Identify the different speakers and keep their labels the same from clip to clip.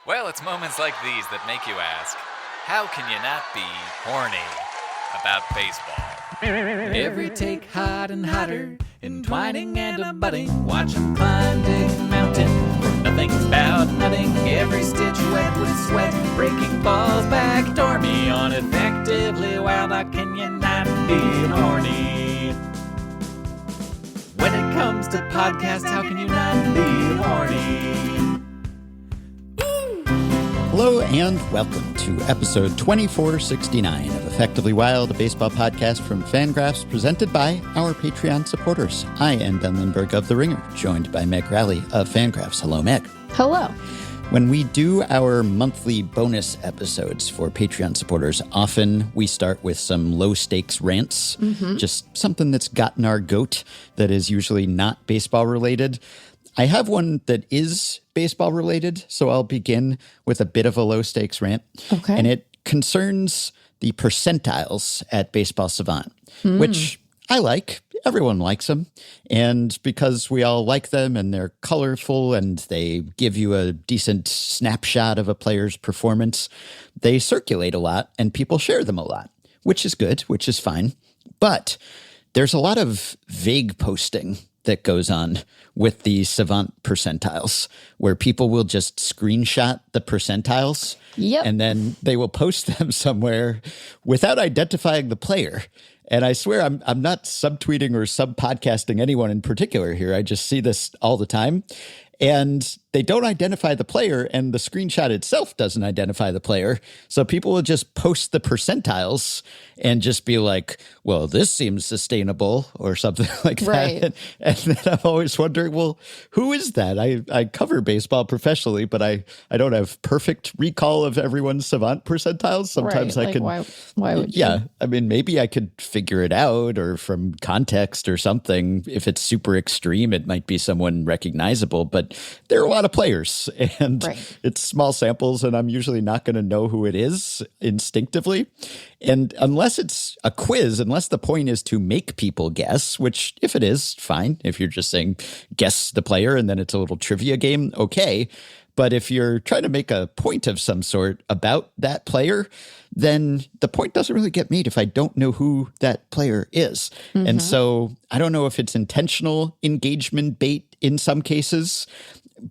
Speaker 1: Well, it's moments like these that make you ask, how can you not be horny about baseball? Every take hot and hotter, entwining and abutting, watch 'em climb big mountain, for nothing about nutting, every stitch wet with sweat, breaking balls back dormy on effectively wild, how can you not be horny? When it comes to podcasts, how can you not be horny?
Speaker 2: Hello and welcome to episode 2469 of Effectively Wild, a baseball podcast from FanGraphs presented by our Patreon supporters. I am Ben Lindbergh of The Ringer, joined by Meg Rowley of FanGraphs. Hello, Meg.
Speaker 3: Hello.
Speaker 2: When we do our monthly bonus episodes for Patreon supporters, often we start with some low-stakes rants, just something that's gotten our goat that is usually not baseball-related. I have one that is baseball-related, so I'll begin with a bit of a low-stakes rant.
Speaker 3: Okay.
Speaker 2: And it concerns the percentiles at Baseball Savant, which I like. Everyone likes them. And because we all like them and they're colorful and they give you a decent snapshot of a player's performance, they circulate a lot and people share them a lot, which is good, which is fine. But there's a lot of vague posting that goes on with the Savant percentiles, where people will just screenshot the percentiles and then they will post them somewhere without identifying the player. And I swear I'm not subtweeting or sub-podcasting anyone in particular here. I just see this all the time. And they don't identify the player, and the screenshot itself doesn't identify the player. So people will just post the percentiles and just be like, well, this seems sustainable or something like that.
Speaker 3: Right.
Speaker 2: And then I'm always wondering, well, who is that? I cover baseball professionally, but I don't have perfect recall of everyone's Savant percentiles. Sometimes
Speaker 3: right.
Speaker 2: I can.
Speaker 3: Why would you?
Speaker 2: Yeah. I mean, maybe I could figure it out or from context or something. If it's super extreme, it might be someone recognizable, but there are a lot of players and it's small samples and I'm usually not going to know who it is instinctively. And unless it's a quiz, unless the point is to make people guess, which if it is, fine. If you're just saying guess the player and then it's a little trivia game, okay. But if you're trying to make a point of some sort about that player, then the point doesn't really get made if I don't know who that player is. And so I don't know if it's intentional engagement bait in some cases.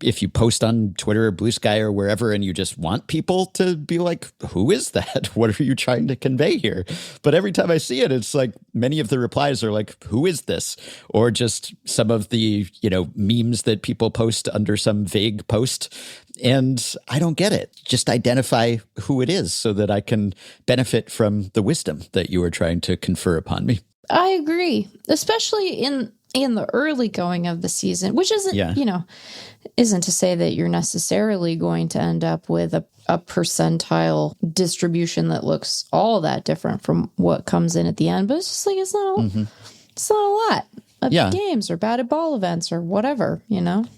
Speaker 2: If you post on Twitter or Blue Sky or wherever and you just want people to be like, who is that? What are you trying to convey here? But every time I see it, it's like many of the replies are like, who is this? Or just some of the, memes that people post under some vague post. And I don't get it. Just identify who it is so that I can benefit from the wisdom that you are trying to confer upon me.
Speaker 3: I agree, especially in the early going of the season, which isn't, isn't to say that you're necessarily going to end up with a percentile distribution that looks all that different from what comes in at the end. But it's just like, it's not a lot of games or batted ball events or whatever,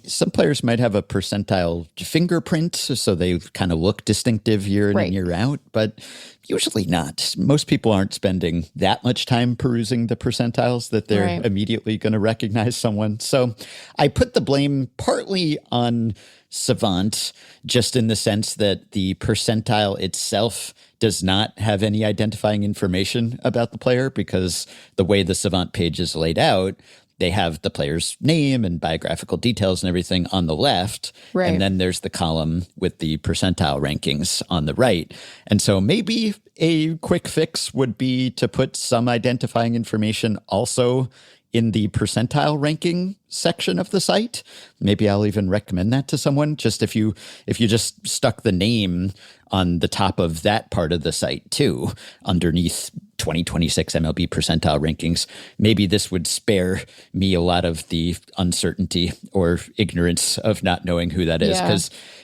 Speaker 2: Some players might have a percentile fingerprint, so they kind of look distinctive year in and year out, but usually not. Most people aren't spending that much time perusing the percentiles that they're immediately going to recognize someone. So I put the blame partly on Savant, just in the sense that the percentile itself does not have any identifying information about the player, because the way the Savant page is laid out, they have the player's name and biographical details and everything on the left. Right. And then there's the column with the percentile rankings on the right. And so maybe a quick fix would be to put some identifying information also in the percentile ranking section of the site. Maybe I'll even recommend that to someone. Just if you just stuck the name on the top of that part of the site too, underneath 2026 MLB percentile rankings, maybe this would spare me a lot of the uncertainty or ignorance of not knowing who that is.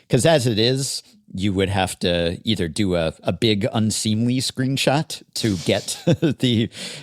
Speaker 2: Because as it is, you would have to either do a big unseemly screenshot to get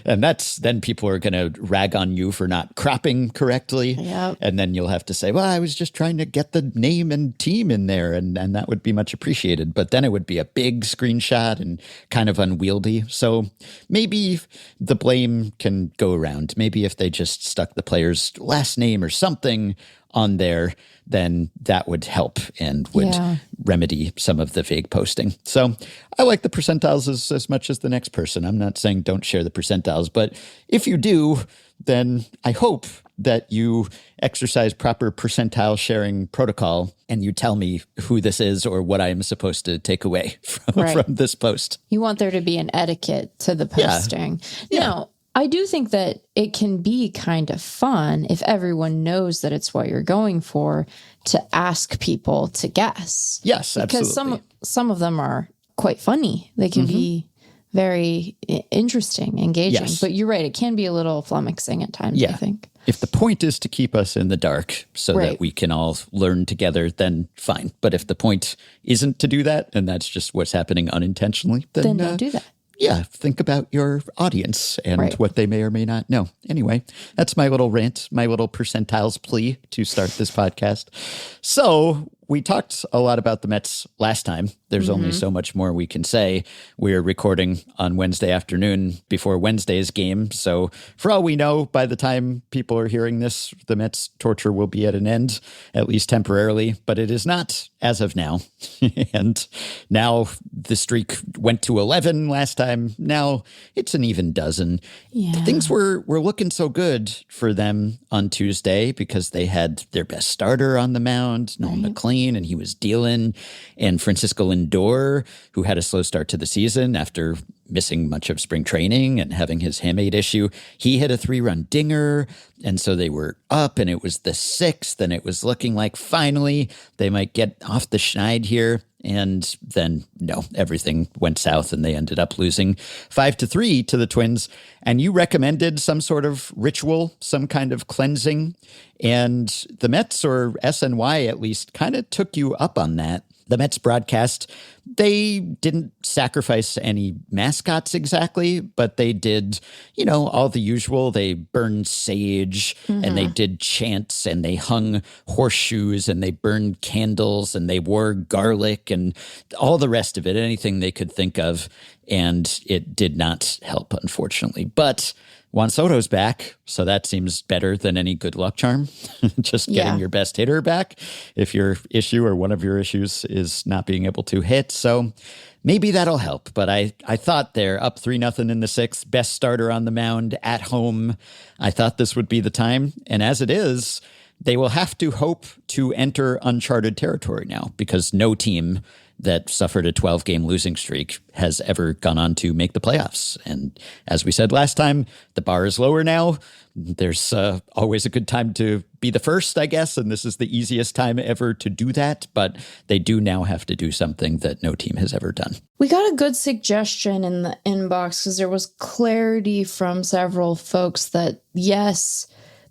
Speaker 2: and then people are going to rag on you for not cropping correctly. Yep. And then you'll have to say, well, I was just trying to get the name and team in there. And that would be much appreciated. But then it would be a big screenshot and kind of unwieldy. So maybe the blame can go around. Maybe if they just stuck the player's last name or something on there, then that would help and would remedy some of the vague posting. So I like the percentiles as much as the next person. I'm not saying don't share the percentiles, but if you do, then I hope that you exercise proper percentile sharing protocol and you tell me who this is or what I am supposed to take away from this post.
Speaker 3: You want there to be an etiquette to the posting.
Speaker 2: Yeah.
Speaker 3: Now, I do think that it can be kind of fun if everyone knows that it's what you're going for to ask people to guess.
Speaker 2: Yes, absolutely.
Speaker 3: Because some of them are quite funny. They can be very interesting, engaging.
Speaker 2: Yes.
Speaker 3: But you're right. It can be a little flummoxing at times, I think.
Speaker 2: If the point is to keep us in the dark so that we can all learn together, then fine. But if the point isn't to do that, and that's just what's happening unintentionally, then
Speaker 3: don't do that.
Speaker 2: Yeah, think about your audience and what they may or may not know. Anyway, that's my little rant, my little percentiles plea to start this podcast. So we talked a lot about the Mets last time. There's only so much more we can say. We're recording on Wednesday afternoon before Wednesday's game. So for all we know, by the time people are hearing this, the Mets torture will be at an end, at least temporarily. But it is not as of now. And now the streak went to 11 last time. Now it's an even dozen.
Speaker 3: Yeah.
Speaker 2: Things were looking so good for them on Tuesday because they had their best starter on the mound, Nolan McLean, and he was dealing, and Francisco Lindor, who had a slow start to the season after missing much of spring training and having his hamate issue. He hit a 3-run dinger, and so they were up, and it was the 6th, and it was looking like finally they might get off the schneid here. And then, no, everything went south and they ended up losing 5-3 to the Twins. And you recommended some sort of ritual, some kind of cleansing. And the Mets, or SNY at least, kind of took you up on that. The Mets broadcast, they didn't sacrifice any mascots exactly, but they did, all the usual. They burned sage and they did chants and they hung horseshoes and they burned candles and they wore garlic and all the rest of it, anything they could think of. And it did not help, unfortunately. But Juan Soto's back, so that seems better than any good luck charm. Just getting your best hitter back if your issue or one of your issues is not being able to hit. So maybe that'll help. But I thought they're up 3-0 in the 6th, best starter on the mound at home. I thought this would be the time. And as it is, they will have to hope to enter uncharted territory now because no team that suffered a 12-game losing streak has ever gone on to make the playoffs. And as we said last time, the bar is lower now. There's always a good time to be the first, I guess, and this is the easiest time ever to do that. But they do now have to do something that no team has ever done.
Speaker 3: We got a good suggestion in the inbox because there was clarity from several folks that, yes,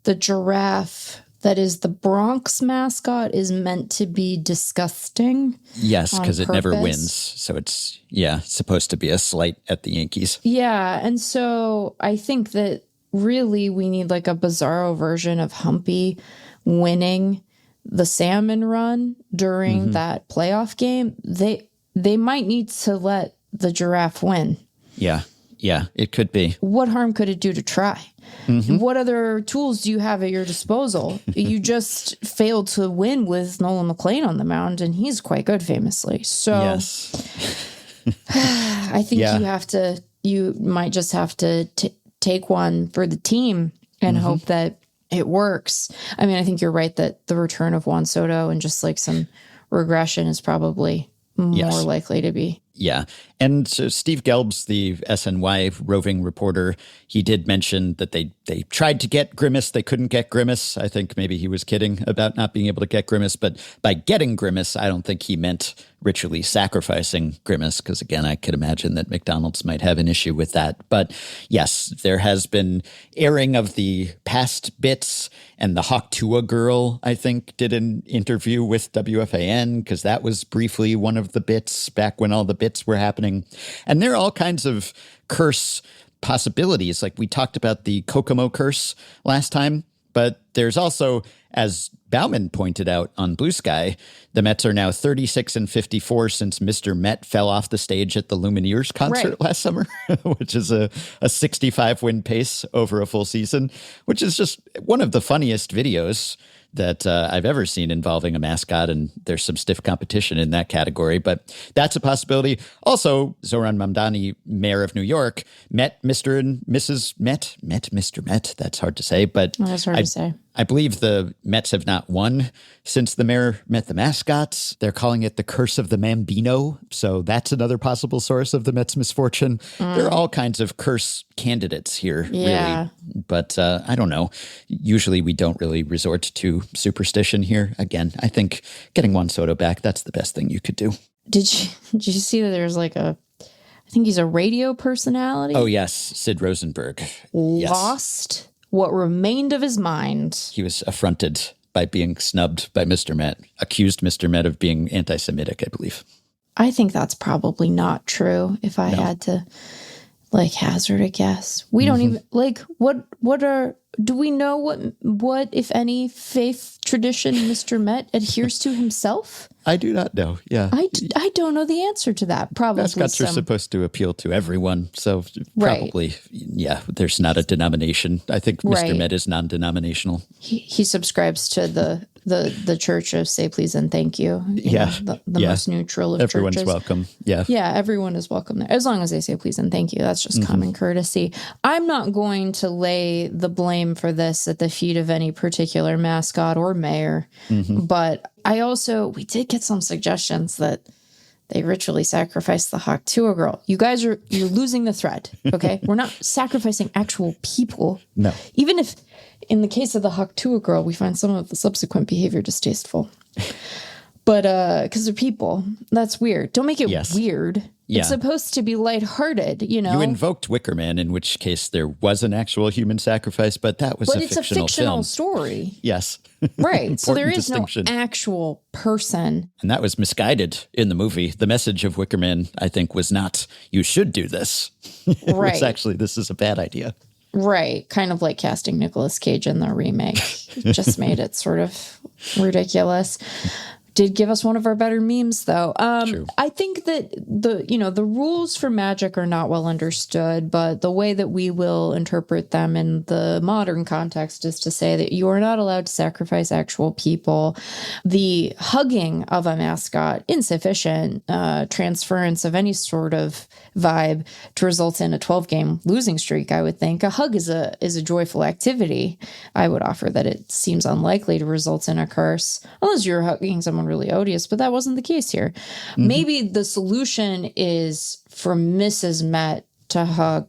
Speaker 3: the giraffe that is the Bronx mascot is meant to be disgusting.
Speaker 2: Yes, because it never wins. So it's, supposed to be a slight at the Yankees.
Speaker 3: Yeah. And so I think that really we need like a bizarro version of Humpy winning the salmon run during that playoff game. They might need to let the giraffe win.
Speaker 2: Yeah, it could be.
Speaker 3: What harm could it do to try? What other tools do you have at your disposal? You just failed to win with Nolan McLean on the mound, and he's quite good, famously. So I think you might just have to take one for the team and hope that it works. I mean, I think you're right that the return of Juan Soto and just like some regression is probably more likely to be.
Speaker 2: Yeah. And so Steve Gelbs, the SNY roving reporter, he did mention that they tried to get Grimace. They couldn't get Grimace. I think maybe he was kidding about not being able to get Grimace. But by getting Grimace, I don't think he meant ritually sacrificing Grimace, because, again, I could imagine that McDonald's might have an issue with that. But yes, there has been airing of the past bits, and the Hawk Tuah girl, I think, did an interview with WFAN, because that was briefly one of the bits back when all the bits were happening. And there are all kinds of curse possibilities. Like we talked about the Kokomo curse last time, but there's also, as Bauman pointed out on Blue Sky, the Mets are now 36-54 since Mr. Met fell off the stage at the Lumineers concert last summer, which is a 65-win pace over a full season, which is just one of the funniest videos that I've ever seen involving a mascot, and there's some stiff competition in that category, but that's a possibility. Also, Zohran Mamdani, mayor of New York, met Mr. and Mrs. Met Mr. Met. That's hard to say, but
Speaker 3: that's hard to say.
Speaker 2: I believe the Mets have not won since the mayor met the mascots. They're calling it the curse of the Mambino. So that's another possible source of the Mets' misfortune. There are all kinds of curse candidates here, really. But I don't know. Usually we don't really resort to superstition here. Again, I think getting Juan Soto back, that's the best thing you could do.
Speaker 3: Did you see that there's like I think he's a radio personality?
Speaker 2: Oh, yes. Sid Rosenberg.
Speaker 3: Lost what remained of his mind.
Speaker 2: He was affronted by being snubbed by Mr. Met, accused Mr. Met of being anti-Semitic, I believe.
Speaker 3: I think that's probably not true if I had to hazard a guess. We don't even do we know what if any faith tradition Mr. Met adheres to himself?
Speaker 2: I do not know. Yeah.
Speaker 3: I don't know the answer to that. Probably
Speaker 2: mascots are supposed to appeal to everyone. So probably, there's not a denomination. I think Mr. Met is non-denominational.
Speaker 3: He subscribes to the church of say please and thank you. The most neutral of
Speaker 2: Everyone's
Speaker 3: churches.
Speaker 2: welcome. Yeah.
Speaker 3: Yeah, everyone is welcome there. As long as they say please and thank you. That's just common courtesy. I'm not going to lay the blame for this at the feet of any particular mascot or mayor. But we did get some suggestions that they ritually sacrificed the Hawk Tuah girl. You guys you're losing the thread. Okay. We're not sacrificing actual people.
Speaker 2: No.
Speaker 3: Even if in the case of the Hawk Tuah girl, we find some of the subsequent behavior distasteful. But because they're people, that's weird. Don't make it weird. Yeah. It's supposed to be lighthearted, You
Speaker 2: invoked Wickerman, in which case there was an actual human sacrifice, but that was a fictional film. But it's a fictional
Speaker 3: story.
Speaker 2: Yes.
Speaker 3: Right. So there is no actual person.
Speaker 2: And that was misguided in the movie. The message of Wickerman, I think, was not, you should do this. It was actually, this is a bad idea.
Speaker 3: Right. Kind of like casting Nicolas Cage in the remake. It just made it sort of ridiculous. Did give us one of our better memes, though.
Speaker 2: True.
Speaker 3: I think that the rules for magic are not well understood, but the way that we will interpret them in the modern context is to say that you are not allowed to sacrifice actual people. The hugging of a mascot, insufficient transference of any sort of vibe to result in a 12-game losing streak, I would think. A hug is a joyful activity. I would offer that it seems unlikely to result in a curse, unless you're hugging someone really odious, but that wasn't the case here. Maybe the solution is for Mrs. Met to hug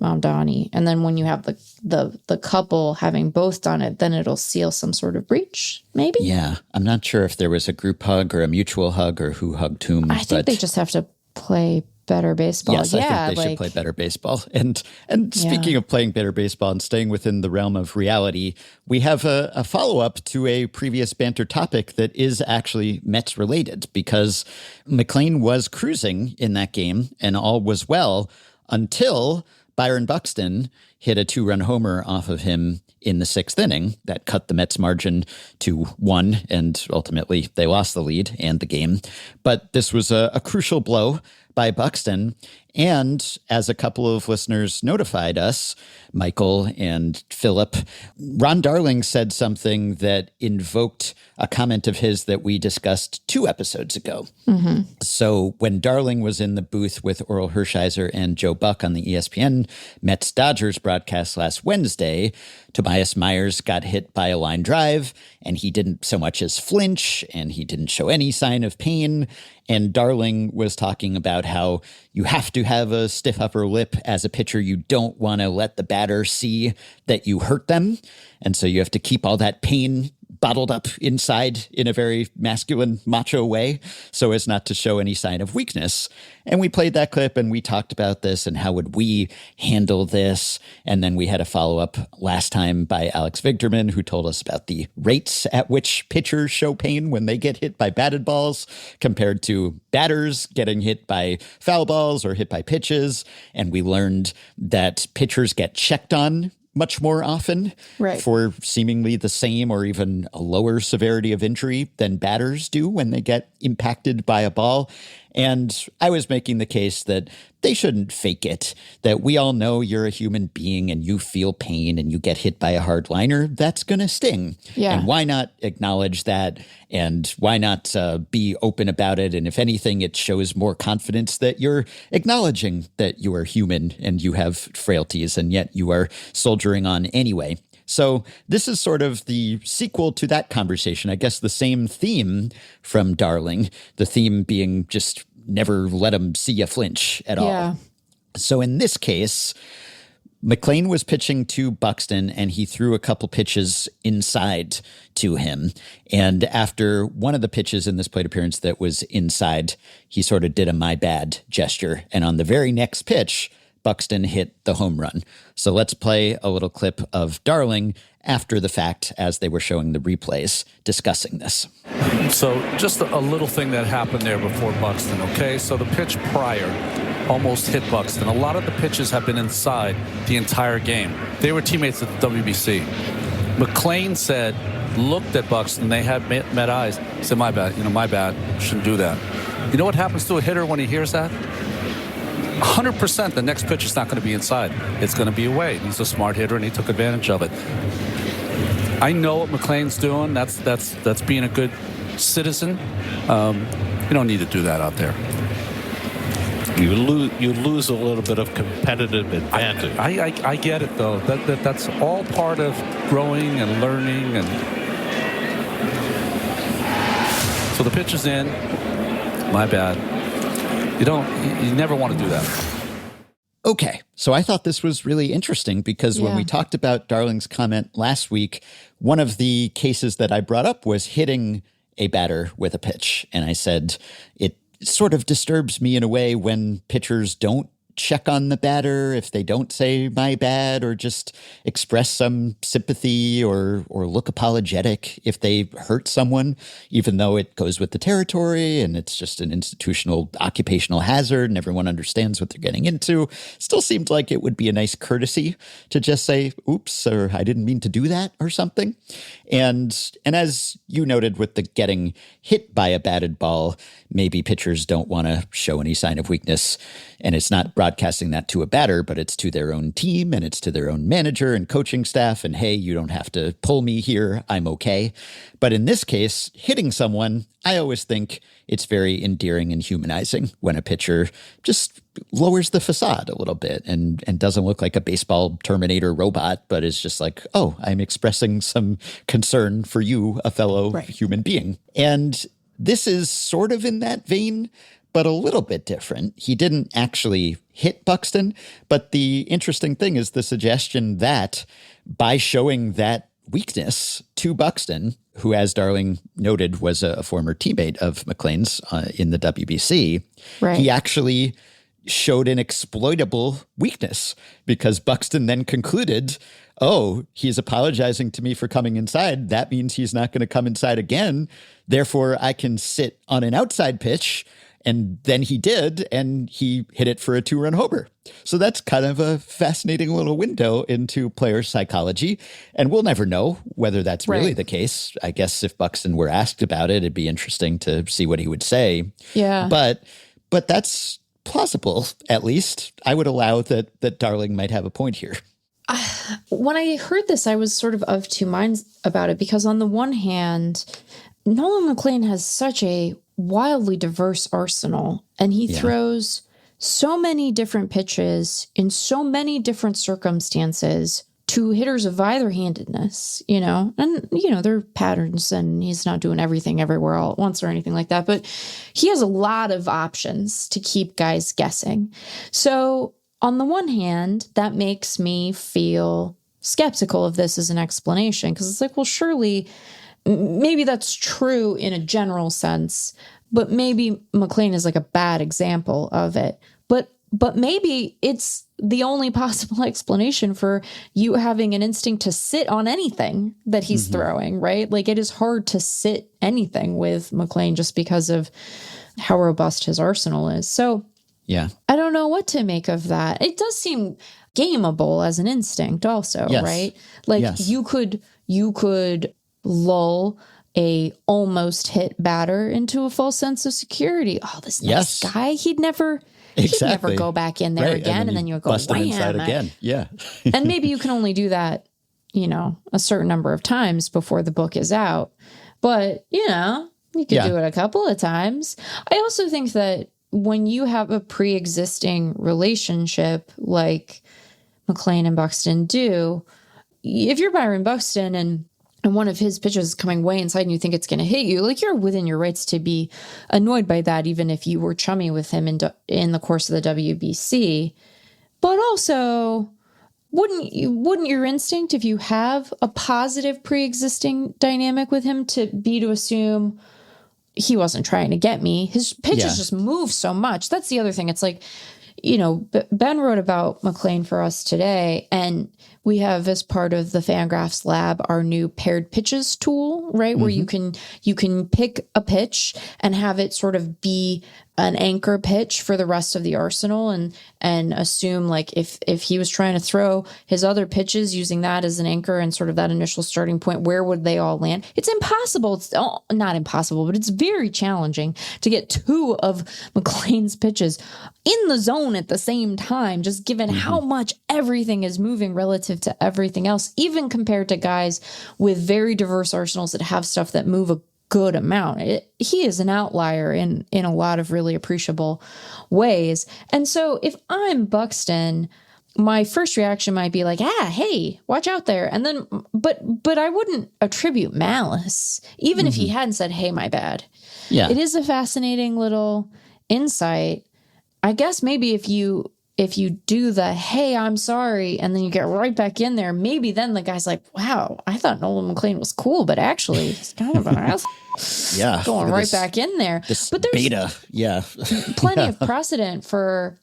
Speaker 3: Mamdani, and then when you have the couple having both done it, then it'll seal some sort of breach, maybe? Yeah.
Speaker 2: I'm not sure if there was a group hug or a mutual hug or who hugged whom.
Speaker 3: I think they just have to play better baseball.
Speaker 2: Yes, I think they should play better baseball. And speaking of playing better baseball and staying within the realm of reality, we have a follow-up to a previous banter topic that is actually Mets related, because McLean was cruising in that game and all was well until Byron Buxton hit a 2-run homer off of him in the 6th inning. That cut the Mets margin to 1, and ultimately they lost the lead and the game. But this was a crucial blow by Buxton. And as a couple of listeners notified us, Michael and Philip, Ron Darling said something that invoked a comment of his that we discussed 2 episodes ago. So when Darling was in the booth with Oral Hershiser and Joe Buck on the ESPN Mets-Dodgers broadcast last Wednesday, Tobias Myers got hit by a line drive, and he didn't so much as flinch, and he didn't show any sign of pain. And Darling was talking about how you have to have a stiff upper lip as a pitcher. You don't want to let the batter see that you hurt them. And so you have to keep all that pain bottled up inside in a very masculine, macho way so as not to show any sign of weakness. And we played that clip and we talked about this and how would we handle this. And then we had a follow-up last time by Alex Vigderman, who told us about the rates at which pitchers show pain when they get hit by batted balls compared to batters getting hit by foul balls or hit by pitches. And we learned that pitchers get checked on much more often for seemingly the same or even a lower severity of injury than batters do when they get impacted by a ball. And I was making the case that they shouldn't fake it, that we all know you're a human being and you feel pain and you get hit by a hardliner. That's going to sting.
Speaker 3: Yeah.
Speaker 2: And why not acknowledge that? And why not be open about it? And if anything, it shows more confidence that you're acknowledging that you are human and you have frailties, and yet you are soldiering on anyway. So this is sort of the sequel to that conversation. I guess the same theme from Darling, the theme being just never let them see you flinch at all. So in this case, McLean was pitching to Buxton and he threw a couple pitches inside to him. And after one of the pitches in this plate appearance that was inside, he sort of did a my bad gesture. And on the very next pitch, Buxton hit the home run. So let's play a little clip of Darling after the fact as they were showing the replays discussing this.
Speaker 4: So just a little thing that happened there before Buxton, okay? So the pitch prior almost hit Buxton. A lot of the pitches have been inside the entire game. They were teammates at the WBC. McLean said, looked at Buxton, they had met eyes, said, my bad, shouldn't do that. You know what happens to a hitter when he hears that? 100% the next pitch is not going to be inside. It's going to be away. He's a smart hitter, and he took advantage of it. I know what McLean's doing. That's being a good citizen. You don't need to do that out there.
Speaker 5: You lose a little bit of competitive advantage.
Speaker 4: I get it, though. That's all part of growing and learning. And so the pitch is in. My bad. You never want to do that.
Speaker 2: Okay, so I thought this was really interesting because when we talked about Darling's comment last week, one of the cases that I brought up was hitting a batter with a pitch. And I said, it sort of disturbs me in a way when pitchers don't check on the batter, if they don't say my bad or just express some sympathy or look apologetic if they hurt someone, even though it goes with the territory and it's just an institutional occupational hazard and everyone understands what they're getting into. Still seemed like it would be a nice courtesy to just say, oops, or I didn't mean to do that or something. And as you noted with the getting hit by a batted ball, maybe pitchers don't want to show any sign of weakness. And it's not broadcasting that to a batter, but it's to their own team and it's to their own manager and coaching staff. And hey, you don't have to pull me here. I'm okay. But in this case, hitting someone, I always think it's very endearing and humanizing when a pitcher just lowers the facade a little bit and doesn't look like a baseball Terminator robot, but is just like, oh, I'm expressing some concern for you, a fellow human being. And this is sort of in that vein, but a little bit different. He didn't actually hit Buxton, but the interesting thing is the suggestion that by showing that weakness to Buxton, who, as Darling noted, was a former teammate of McLean's in the WBC, he actually showed an exploitable weakness because Buxton then concluded, oh, he's apologizing to me for coming inside. That means he's not going to come inside again. Therefore, I can sit on an outside pitch. And then he did, and he hit it for a 2-run homer. So that's kind of a fascinating little window into player psychology. And we'll never know whether that's really the case. I guess if Buxton were asked about it, it'd be interesting to see what he would say.
Speaker 3: Yeah.
Speaker 2: But that's plausible, at least. I would allow that Darling might have a point here.
Speaker 3: When I heard this, I was sort of two minds about it because on the one hand, Nolan McLean has such a wildly diverse arsenal, and he throws so many different pitches in so many different circumstances to hitters of either handedness, and, there are patterns and he's not doing everything everywhere all at once or anything like that, but he has a lot of options to keep guys guessing. So on the one hand, that makes me feel skeptical of this as an explanation because it's like, well, surely maybe that's true in a general sense, but maybe McLean is like a bad example of it. But maybe it's the only possible explanation for you having an instinct to sit on anything that he's throwing, right? Like it is hard to sit anything with McLean just because of how robust his arsenal is. So I don't know what to make of that. It does seem gameable as an instinct also, right? Like you could lull a almost hit batter into a false sense of security. Oh, this nice guy, he'd never go back in there again. And then you would go,
Speaker 2: bust him inside again. Yeah.
Speaker 3: And maybe you can only do that, a certain number of times before the book is out. But, you could do it a couple of times. I also think that when you have a pre-existing relationship like McLean and Buxton do, if you're Byron Buxton and one of his pitches is coming way inside and you think it's going to hit you, like, you're within your rights to be annoyed by that, even if you were chummy with him in the course of the WBC. But also, wouldn't your instinct, if you have a positive pre-existing dynamic with him, to assume he wasn't trying to get me? His pitches just move so much. That's the other thing. It's like, Ben wrote about McLean for us today, and we have, as part of the FanGraphs lab, our new paired pitches tool, right? Where you can pick a pitch and have it sort of be an anchor pitch for the rest of the arsenal, and assume, like, if he was trying to throw his other pitches using that as an anchor and sort of that initial starting point, where would they all land? It's impossible. It's not impossible, but it's very challenging to get two of McLean's pitches in the zone at the same time, just given how much everything is moving relative to everything else, even compared to guys with very diverse arsenals that have stuff that move a good amount. He is an outlier in a lot of really appreciable ways. And so if I'm Buxton, my first reaction might be like, hey, watch out there. And then, but I wouldn't attribute malice, even if he hadn't said, hey, my bad. Yeah. It is a fascinating little insight. I guess maybe if you do the, hey, I'm sorry, and then you get right back in there, maybe then the guy's like, wow, I thought Nolan McLean was cool, but actually he's kind of an ass.
Speaker 2: Yeah.
Speaker 3: Going right back in there.
Speaker 2: But there's beta. Yeah.
Speaker 3: plenty of precedent for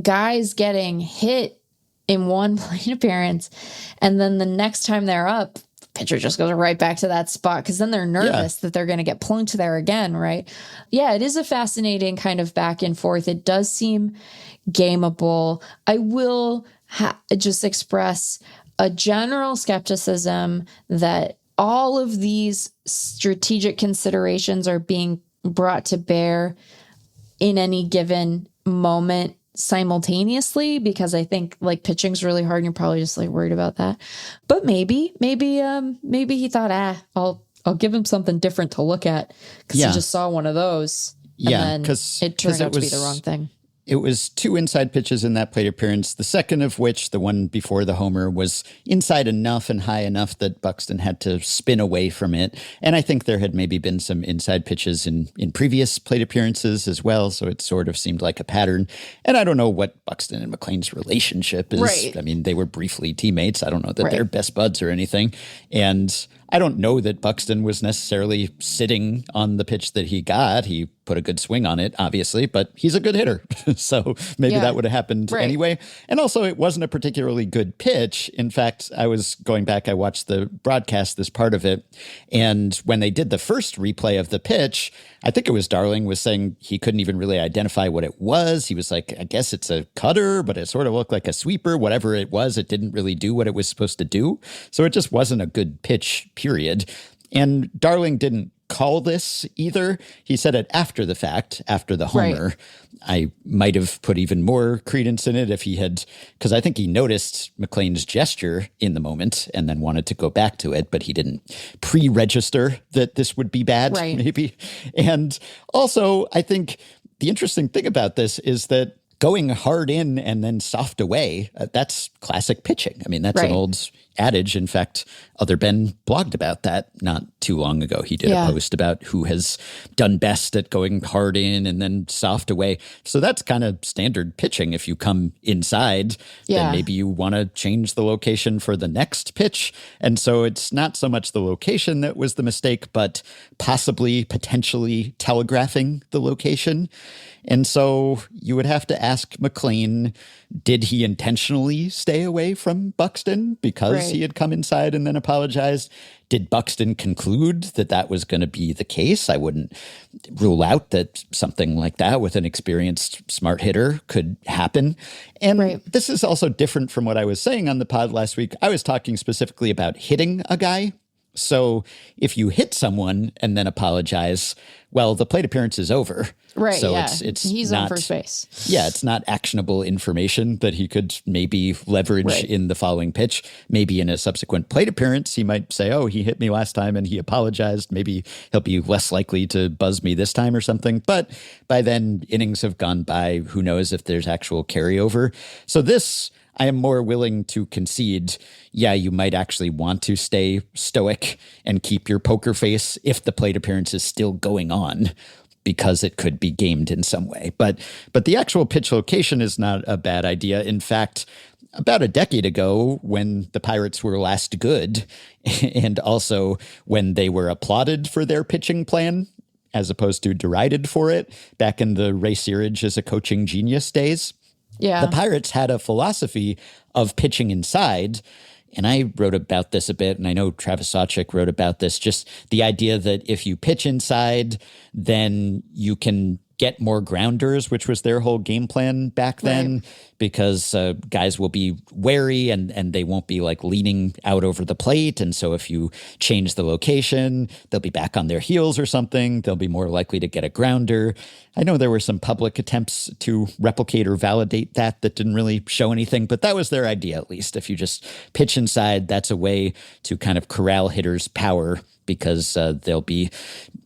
Speaker 3: guys getting hit in one plate appearance, and then the next time they're up, pitcher just goes right back to that spot, because then they're nervous that they're going to get plunked there again, right? Yeah, it is a fascinating kind of back and forth. It does seem gameable. I will just express a general skepticism that all of these strategic considerations are being brought to bear in any given moment simultaneously, because I think, like, pitching's really hard and you're probably just, like, worried about that. But maybe he thought, I'll give him something different to look at, because he just saw one of those. And then it turned out to be the wrong thing.
Speaker 2: It was two inside pitches in that plate appearance, the second of which, the one before the homer, was inside enough and high enough that Buxton had to spin away from it. And I think there had maybe been some inside pitches in previous plate appearances as well, so it sort of seemed like a pattern. And I don't know what Buxton and McLean's relationship is. Right. I mean, they were briefly teammates. I don't know that they're best buds or anything. And I don't know that Buxton was necessarily sitting on the pitch that he got. He put a good swing on it, obviously, but he's a good hitter. So maybe that would have happened anyway. And also, it wasn't a particularly good pitch. In fact, I was going back, I watched the broadcast, this part of it. And when they did the first replay of the pitch, I think it was Darling was saying he couldn't even really identify what it was. He was like, I guess it's a cutter, but it sort of looked like a sweeper. Whatever it was, it didn't really do what it was supposed to do. So it just wasn't a good pitch, period. And Darling didn't call this either. He said it after the fact, after the homer. Right. I might have put even more credence in it if he had, because I think he noticed McLean's gesture in the moment and then wanted to go back to it, but he didn't pre-register that this would be bad, maybe. And also, I think the interesting thing about this is that going hard in and then soft away, that's classic pitching. I mean, that's an old adage. In fact, Other Ben blogged about that not too long ago. He did a post about who has done best at going hard in and then soft away. So that's kind of standard pitching. If you come inside, then maybe you want to change the location for the next pitch. And so it's not so much the location that was the mistake, but potentially telegraphing the location. And so you would have to ask McLean, did he intentionally stay away from Buxton because he had come inside and then apologized? Did Buxton conclude that that was going to be the case? I wouldn't rule out that something like that with an experienced smart hitter could happen. And this is also different from what I was saying on the pod last week. I was talking specifically about hitting a guy So if you hit someone and then apologize, well, the plate appearance is over.
Speaker 3: Right.
Speaker 2: So
Speaker 3: yeah.
Speaker 2: he's
Speaker 3: on first base.
Speaker 2: Yeah. It's not actionable information that he could maybe leverage in the following pitch. Maybe in a subsequent plate appearance, he might say, oh, he hit me last time and he apologized. Maybe he'll be less likely to buzz me this time or something. But by then, innings have gone by. Who knows if there's actual carryover. So this, I am more willing to concede, yeah, you might actually want to stay stoic and keep your poker face if the plate appearance is still going on, because it could be gamed in some way. But the actual pitch location is not a bad idea. In fact, about a decade ago, when the Pirates were last good, and also when they were applauded for their pitching plan, as opposed to derided for it, back in the Ray Searage as a coaching genius days, the Pirates had a philosophy of pitching inside. And I wrote about this a bit, and I know Travis Sawchik wrote about this, just the idea that if you pitch inside, then you can get more grounders, which was their whole game plan back then, because guys will be wary and they won't be like leaning out over the plate. And so if you change the location, they'll be back on their heels or something. They'll be more likely to get a grounder. I know there were some public attempts to replicate or validate that didn't really show anything, but that was their idea, at least. If you just pitch inside, that's a way to kind of corral hitters' power, because they'll be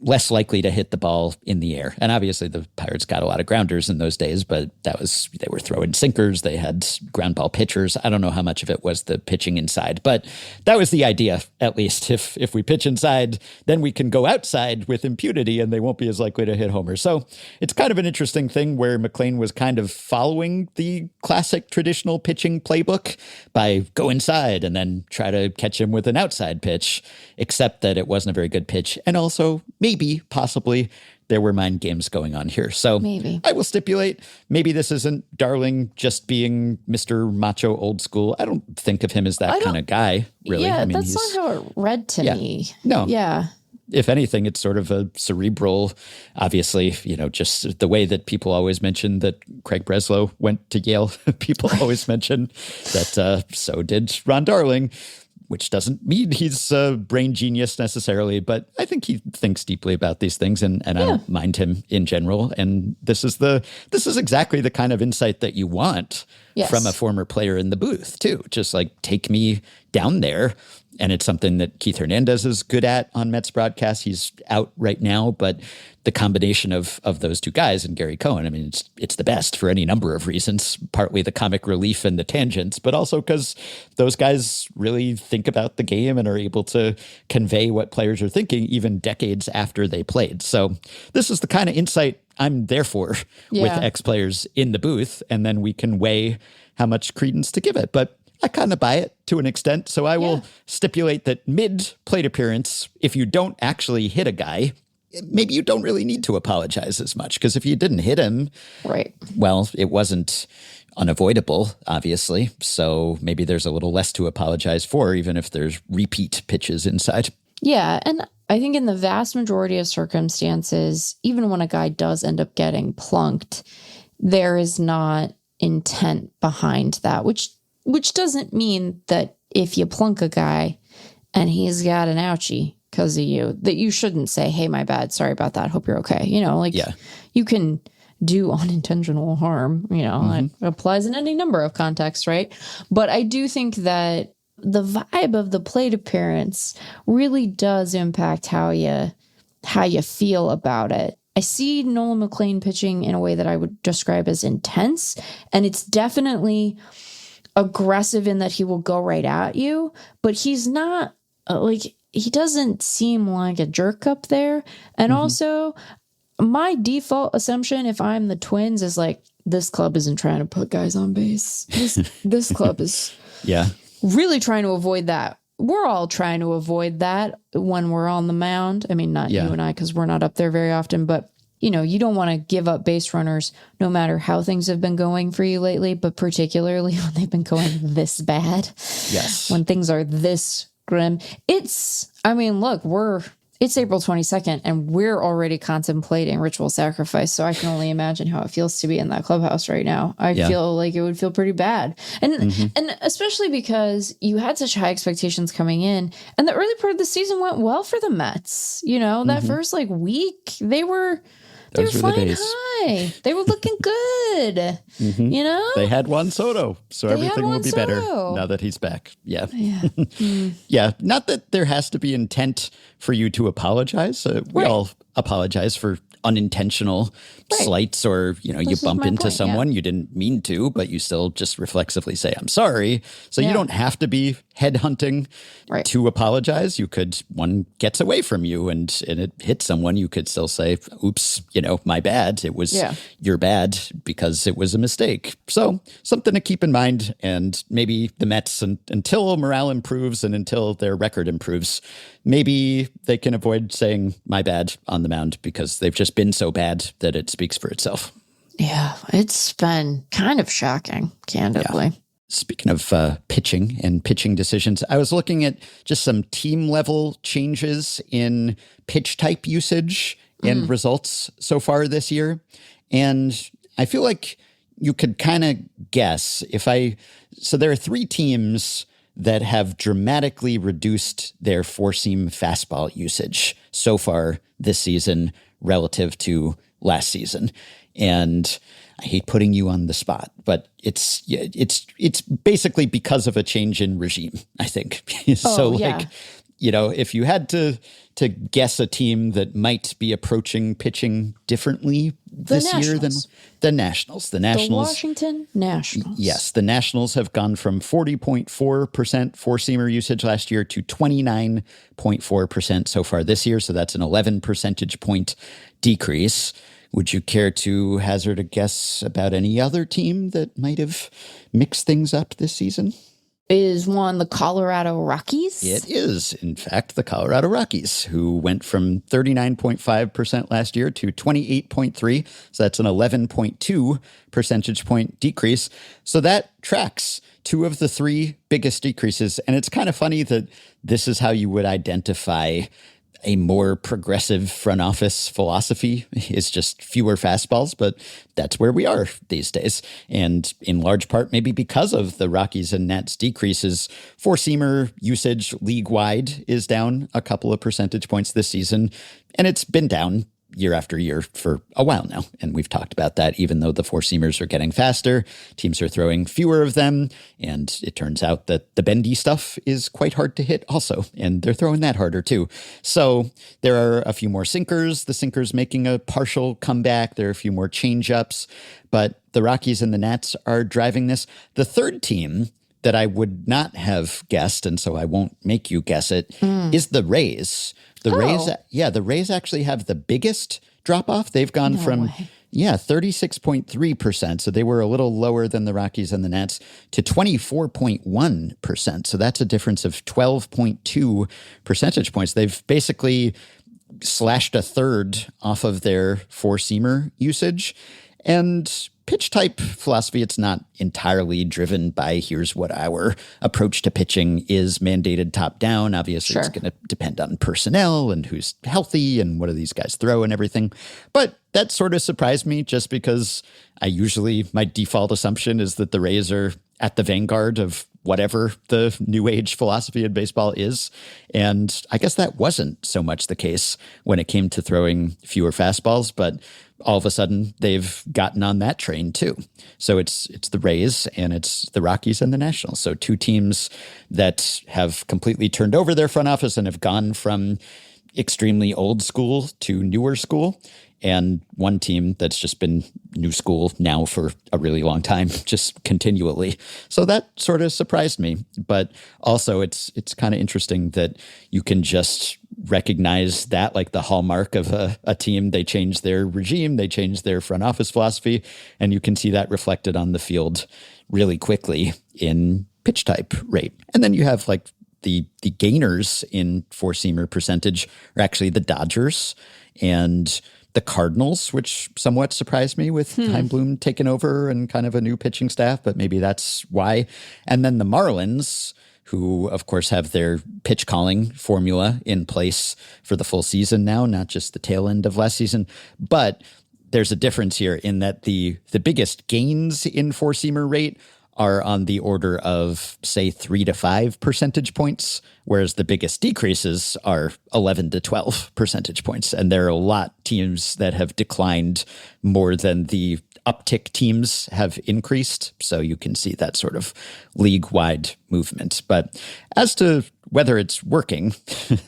Speaker 2: less likely to hit the ball in the air. And obviously the Pirates got a lot of grounders in those days, but they were throwing sinkers. They had ground ball pitchers. I don't know how much of it was the pitching inside, but that was the idea, at least. If we pitch inside, then we can go outside with impunity and they won't be as likely to hit homers. So it's kind of an interesting thing where McLean was kind of following the classic traditional pitching playbook by go inside and then try to catch him with an outside pitch, except that it wasn't a very good pitch. And also, maybe, possibly, there were mind games going on here. So maybe I will stipulate, maybe this isn't Darling just being Mr. Macho old school. I don't think of him as that kind of guy, really.
Speaker 3: Yeah, that's not how it read to me.
Speaker 2: No.
Speaker 3: Yeah.
Speaker 2: If anything, it's sort of a cerebral, obviously, just the way that people always mention that Craig Breslow went to Yale. People always mention that so did Ron Darling, which doesn't mean he's a brain genius necessarily, but I think he thinks deeply about these things, and I don't mind him in general. And this is exactly the kind of insight that you want from a former player in the booth too. Just like, take me down there. And it's something that Keith Hernandez is good at on Mets broadcast. He's out right now, but the combination of those two guys and Gary Cohen, I mean, it's the best for any number of reasons, partly the comic relief and the tangents, but also because those guys really think about the game and are able to convey what players are thinking even decades after they played. So this is the kind of insight I'm there for with ex-players in the booth, and then we can weigh how much credence to give it. But I kind of buy it to an extent. So I will stipulate that mid-plate appearance, if you don't actually hit a guy, maybe you don't really need to apologize as much, because if you didn't hit him, well, it wasn't unavoidable, obviously. So maybe there's a little less to apologize for, even if there's repeat pitches inside.
Speaker 3: Yeah, and I think in the vast majority of circumstances, even when a guy does end up getting plunked, there is not intent behind that, which doesn't mean that if you plunk a guy and he's got an ouchie because of you, that you shouldn't say, hey, my bad, sorry about that, hope you're okay. You can do unintentional harm, it applies in any number of contexts, right? But I do think that the vibe of the plate appearance really does impact how you feel about it. I see Nolan McLean pitching in a way that I would describe as intense, and it's definitely aggressive in that he will go right at you, but he's not he doesn't seem like a jerk up there. And also, my default assumption, if I'm the Twins, is like, this club isn't trying to put guys on base. This club is really trying to avoid that. We're all trying to avoid that when we're on the mound. I mean, not you and I, because we're not up there very often, but you don't want to give up base runners no matter how things have been going for you lately, but particularly when they've been going this bad.
Speaker 2: Yes.
Speaker 3: When things are this grim. Look, It's April 22nd, and we're already contemplating ritual sacrifice. So I can only imagine how it feels to be in that clubhouse right now. I feel like it would feel pretty bad. And especially because you had such high expectations coming in, and the early part of the season went well for the Mets. You know, that first week, they were flying high. They were looking good. You know?
Speaker 2: They had Juan Soto, so everything will be better now that he's back. Yeah. Yeah. Not that there has to be intent for you to apologize. We all apologize for unintentional slights, or, you bump into someone you didn't mean to, but you still just reflexively say, I'm sorry. So you don't have to be headhunting to apologize. You could, one gets away from you and it hits someone, you could still say, oops, my bad. It was your bad because it was a mistake. So something to keep in mind. And maybe the Mets, until morale improves and until their record improves, maybe they can avoid saying my bad on the mound, because they've just been so bad that it speaks for itself.
Speaker 3: Yeah, it's been kind of shocking, candidly. Yeah.
Speaker 2: Speaking of pitching and pitching decisions, I was looking at just some team level changes in pitch type usage and results so far this year. And I feel like you could kind of guess so there are 3 teams that have dramatically reduced their four-seam fastball usage so far this season relative to last season. And I hate putting you on the spot, but it's basically because of a change in regime, I think. If you had to guess a team that might be approaching pitching differently this year than the Nationals. The
Speaker 3: Washington Nationals.
Speaker 2: Yes, the Nationals have gone from 40.4% four-seamer usage last year to 29.4% so far this year. So that's an 11 percentage point decrease. Would you care to hazard a guess about any other team that might have mixed things up this season?
Speaker 3: Is one the Colorado Rockies?
Speaker 2: It is, in fact, the Colorado Rockies, who went from 39.5% last year to 28.3%. So that's an 11.2 percentage point decrease. So that tracks 2 of the 3 biggest decreases. And it's kind of funny that this is how you would identify a more progressive front office philosophy, is just fewer fastballs, but that's where we are these days. And in large part, maybe because of the Rockies and Nats decreases, four-seamer usage league-wide is down a couple of percentage points this season, and it's been down year after year for a while now. And we've talked about that. Even though the four-seamers are getting faster, teams are throwing fewer of them. And it turns out that the bendy stuff is quite hard to hit also. And they're throwing that harder too. So there are a few more sinkers. The sinkers making a partial comeback. There are a few more change-ups. But the Rockies and the Nats are driving this. The third team that I would not have guessed, and so I won't make you guess it, is the Rays. The Rays actually have the biggest drop-off. They've gone from 36.3%, so they were a little lower than the Rockies and the Nats, to 24.1%. So that's a difference of 12.2 percentage points. They've basically slashed a third off of their four-seamer usage. And pitch type philosophy, it's not entirely driven by here's what our approach to pitching is mandated top down. Obviously, It's going to depend on personnel and who's healthy and what do these guys throw and everything. But that sort of surprised me, just because my default assumption is that the Rays are at the vanguard of whatever the new age philosophy in baseball is. And I guess that wasn't so much the case when it came to throwing fewer fastballs, but all of a sudden they've gotten on that train too. So it's the Rays and it's the Rockies and the Nationals. So 2 teams that have completely turned over their front office and have gone from extremely old school to newer school, and one team that's just been new school now for a really long time, just continually. So that sort of surprised me. But also it's kind of interesting that you can just recognize that, like the hallmark of a team. They change their regime, they change their front office philosophy, and you can see that reflected on the field really quickly in pitch type rate. And then you have like the gainers in four-seamer percentage are actually the Dodgers and the Cardinals, which somewhat surprised me with Chaim Bloom taking over and kind of a new pitching staff, but maybe that's why. And then the Marlins, who, of course, have their pitch calling formula in place for the full season now, not just the tail end of last season. But there's a difference here in that the biggest gains in four-seamer rate are on the order of, say, 3 to 5 percentage points, whereas the biggest decreases are 11 to 12 percentage points. And there are a lot of teams that have declined more than the uptick teams have increased. So you can see that sort of league-wide movement. But as to whether it's working,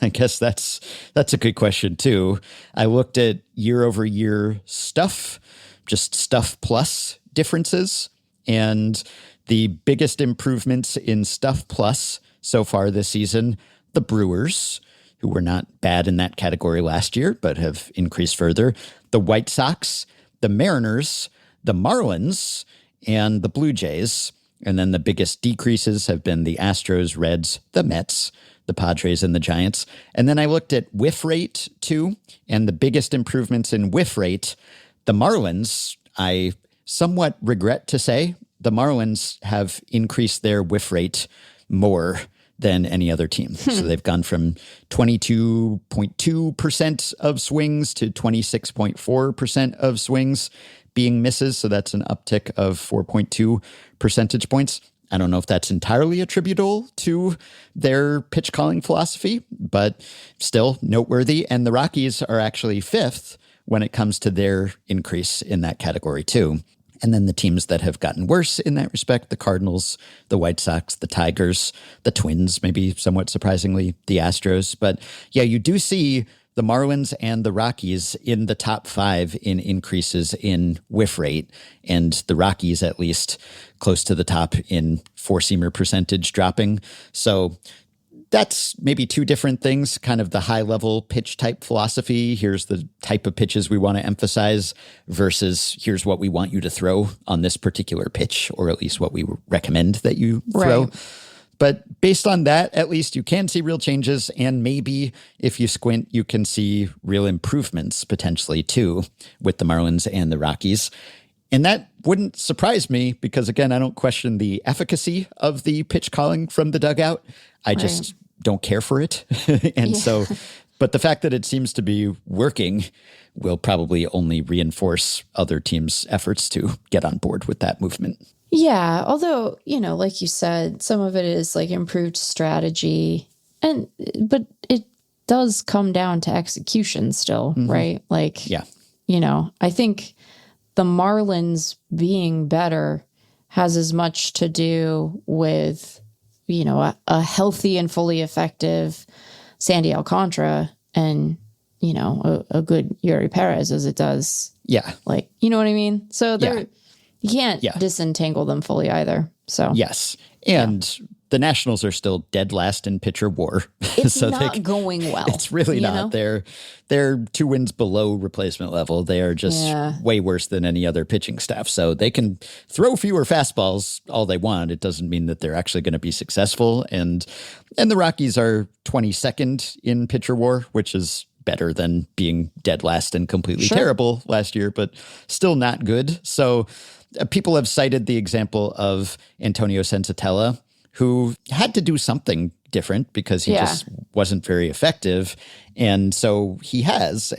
Speaker 2: I guess that's a good question too. I looked at year-over-year stuff, just stuff plus differences, and the biggest improvements in stuff plus so far this season, the Brewers, who were not bad in that category last year, but have increased further, the White Sox, the Mariners, the Marlins, and the Blue Jays. And then the biggest decreases have been the Astros, Reds, the Mets, the Padres, and the Giants. And then I looked at whiff rate too, and the biggest improvements in whiff rate, the Marlins, I somewhat regret to say, the Marlins have increased their whiff rate more than any other team. So they've gone from 22.2% of swings to 26.4% of swings being misses. So that's an uptick of 4.2 percentage points. I don't know if that's entirely attributable to their pitch calling philosophy, but still noteworthy. And the Rockies are actually fifth when it comes to their increase in that category too. And then the teams that have gotten worse in that respect, the Cardinals, the White Sox, the Tigers, the Twins, maybe somewhat surprisingly, the Astros. But yeah, you do see the Marlins and the Rockies in the top 5 in increases in whiff rate, and the Rockies at least close to the top in four-seamer percentage dropping. So that's maybe two different things, kind of the high-level pitch type philosophy. Here's the type of pitches we want to emphasize versus here's what we want you to throw on this particular pitch, or at least what we recommend that you throw. Right. But based on that, at least you can see real changes. And maybe if you squint, you can see real improvements potentially too with the Marlins and the Rockies. And that wouldn't surprise me because, again, I don't question the efficacy of the pitch calling from the dugout. I just don't care for it. And so, but the fact that it seems to be working will probably only reinforce other teams' efforts to get on board with that movement.
Speaker 3: Yeah. Although, like you said, some of it is like improved strategy but it does come down to execution still, right? Like, I think the Marlins being better has as much to do with, a healthy and fully effective Sandy Alcantara and, a good Yuri Perez as it does. Yeah. Like, you know what I mean? So you can't disentangle them fully either. So
Speaker 2: yes. And the Nationals are still dead last in pitcher WAR.
Speaker 3: It's so not going well.
Speaker 2: It's really not. They're 2 wins below replacement level. They are just way worse than any other pitching staff. So they can throw fewer fastballs all they want. It doesn't mean that they're actually going to be successful. And the Rockies are 22nd in pitcher WAR, which is better than being dead last and completely terrible last year, but still not good. So people have cited the example of Antonio Sensatella, who had to do something different because he just wasn't very effective. And so he has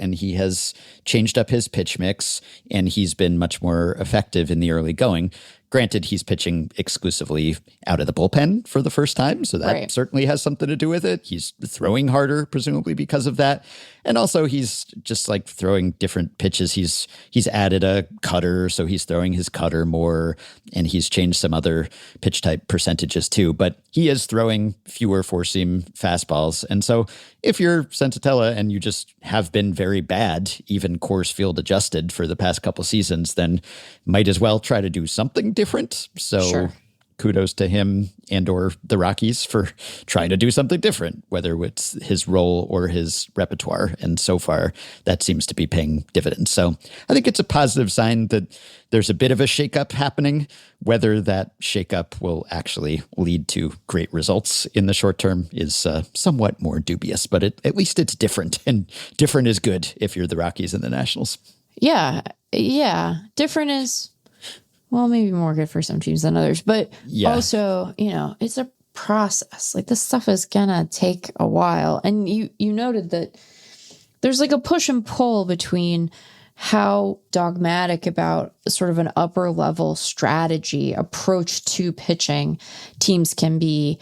Speaker 2: changed up his pitch mix, and he's been much more effective in the early going. Granted, he's pitching exclusively out of the bullpen for the first time, so that certainly has something to do with it. He's throwing harder, presumably because of that. And also he's just like throwing different pitches. He's added a cutter, so he's throwing his cutter more, and he's changed some other pitch type percentages too. But he is throwing fewer four-seam fastballs. And so if you're Sensatella and you just have been very bad, even Coors Field adjusted for the past couple seasons, then might as well try to do something different. So kudos to him and or the Rockies for trying to do something different, whether it's his role or his repertoire. And so far, that seems to be paying dividends. So I think it's a positive sign that there's a bit of a shakeup happening. Whether that shakeup will actually lead to great results in the short term is somewhat more dubious, but at least it's different, and different is good if you're the Rockies and the Nationals.
Speaker 3: Yeah. Different is, well, maybe more good for some teams than others, but also, it's a process. Like, this stuff is gonna take a while. And you noted that there's like a push and pull between how dogmatic about sort of an upper level strategy approach to pitching teams can be,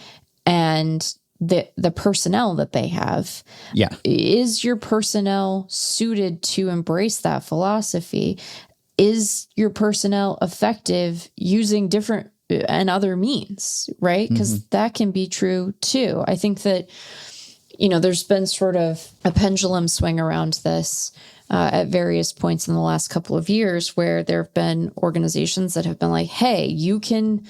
Speaker 3: and the personnel that they have.
Speaker 2: Yeah.
Speaker 3: Is your personnel suited to embrace that philosophy? Is your personnel effective using different and other means, right? Because that can be true too. I think that, there's been sort of a pendulum swing around this at various points in the last couple of years, where there have been organizations that have been like, hey, you can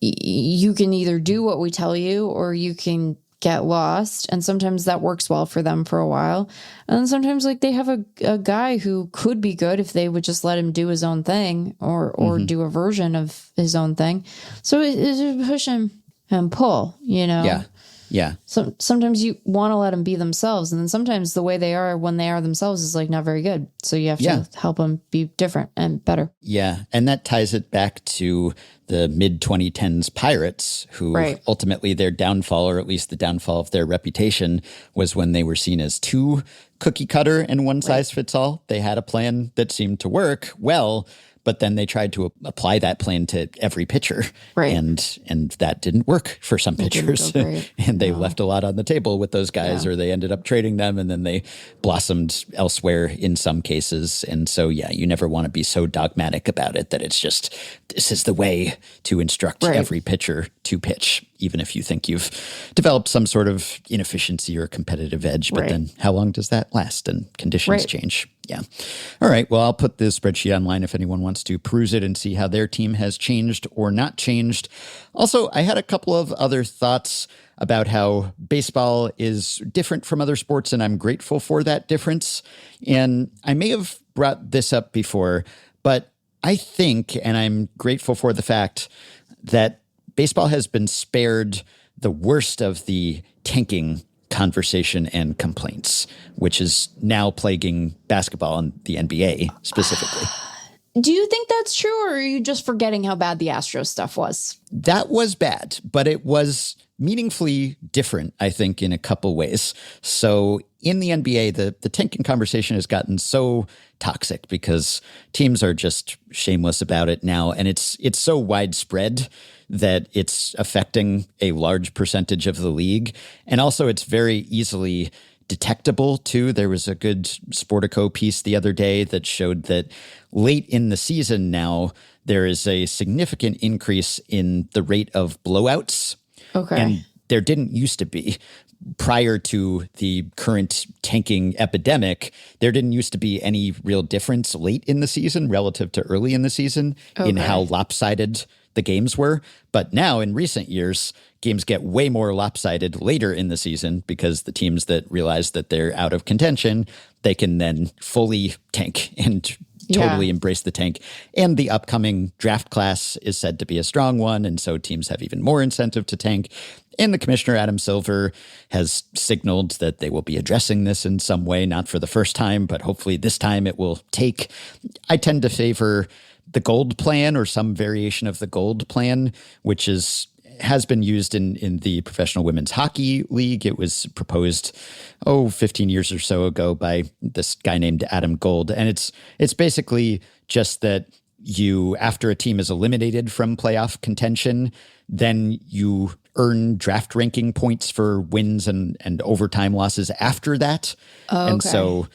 Speaker 3: either do what we tell you or you can get lost. And sometimes that works well for them for a while. And then sometimes like they have a guy who could be good if they would just let him do his own thing or do a version of his own thing. So it's push and pull,
Speaker 2: Yeah. Yeah.
Speaker 3: So sometimes you want to let them be themselves. And then sometimes the way they are when they are themselves is like not very good. So you have to help them be different and better.
Speaker 2: Yeah. And that ties it back to the mid 2010s Pirates, who ultimately their downfall, or at least the downfall of their reputation, was when they were seen as too cookie cutter and one size fits all. They had a plan that seemed to work well, but then they tried to apply that plan to every pitcher.
Speaker 3: Right.
Speaker 2: And that didn't work for some pitchers. And they left a lot on the table with those guys, or they ended up trading them, and then they blossomed elsewhere in some cases. And so, you never want to be so dogmatic about it that it's just, this is the way to instruct every pitcher to pitch, even if you think you've developed some sort of inefficiency or competitive edge. But then how long does that last? And conditions change. Yeah. All right. Well, I'll put the spreadsheet online if anyone wants to peruse it and see how their team has changed or not changed. Also, I had a couple of other thoughts about how baseball is different from other sports, and I'm grateful for that difference. And I may have brought this up before, but I think, and I'm grateful for the fact that baseball has been spared the worst of the tanking conversation and complaints, which is now plaguing basketball and the NBA specifically.
Speaker 3: Do you think that's true, or are you just forgetting how bad the Astros stuff was?
Speaker 2: That was bad, but it was meaningfully different, I think, in a couple ways. So in the NBA, the tanking conversation has gotten so toxic because teams are just shameless about it now. And it's so widespread that it's affecting a large percentage of the league. And also it's very easily detectable too. There was a good Sportico piece the other day that showed that late in the season now, there is a significant increase in the rate of blowouts.
Speaker 3: Okay.
Speaker 2: And there didn't used to be. Prior to the current tanking epidemic, there didn't used to be any real difference late in the season relative to early in the season in how lopsided the games were. But now in recent years, games get way more lopsided later in the season because the teams that realize that they're out of contention, they can then fully tank and totally embrace the tank. And the upcoming draft class is said to be a strong one. And so teams have even more incentive to tank. And the commissioner, Adam Silver, has signaled that they will be addressing this in some way, not for the first time, but hopefully this time it will take. I tend to favor the gold plan or some variation of the gold plan, which has been used in the Professional Women's Hockey League. It was proposed, 15 years or so ago by this guy named Adam Gold. And it's basically just that after a team is eliminated from playoff contention, then you earn draft ranking points for wins and overtime losses after that.
Speaker 3: Oh, okay.
Speaker 2: And so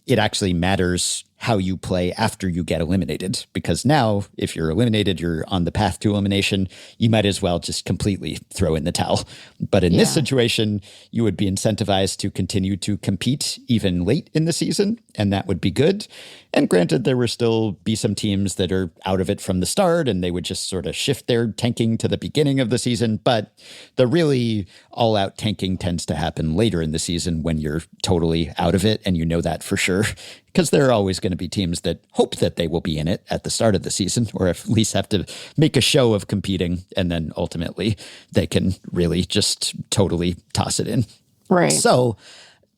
Speaker 2: it actually matters how you play after you get eliminated, because now if you're eliminated, you're on the path to elimination. You might as well just completely throw in the towel. But in this situation, you would be incentivized to continue to compete even late in the season, and that would be good. And granted, there will still be some teams that are out of it from the start, and they would just sort of shift their tanking to the beginning of the season. But the really all-out tanking tends to happen later in the season when you're totally out of it, and you know that for sure. Because there are always going to be teams that hope that they will be in it at the start of the season, or at least have to make a show of competing, and then ultimately they can really just totally toss it in.
Speaker 3: Right.
Speaker 2: So,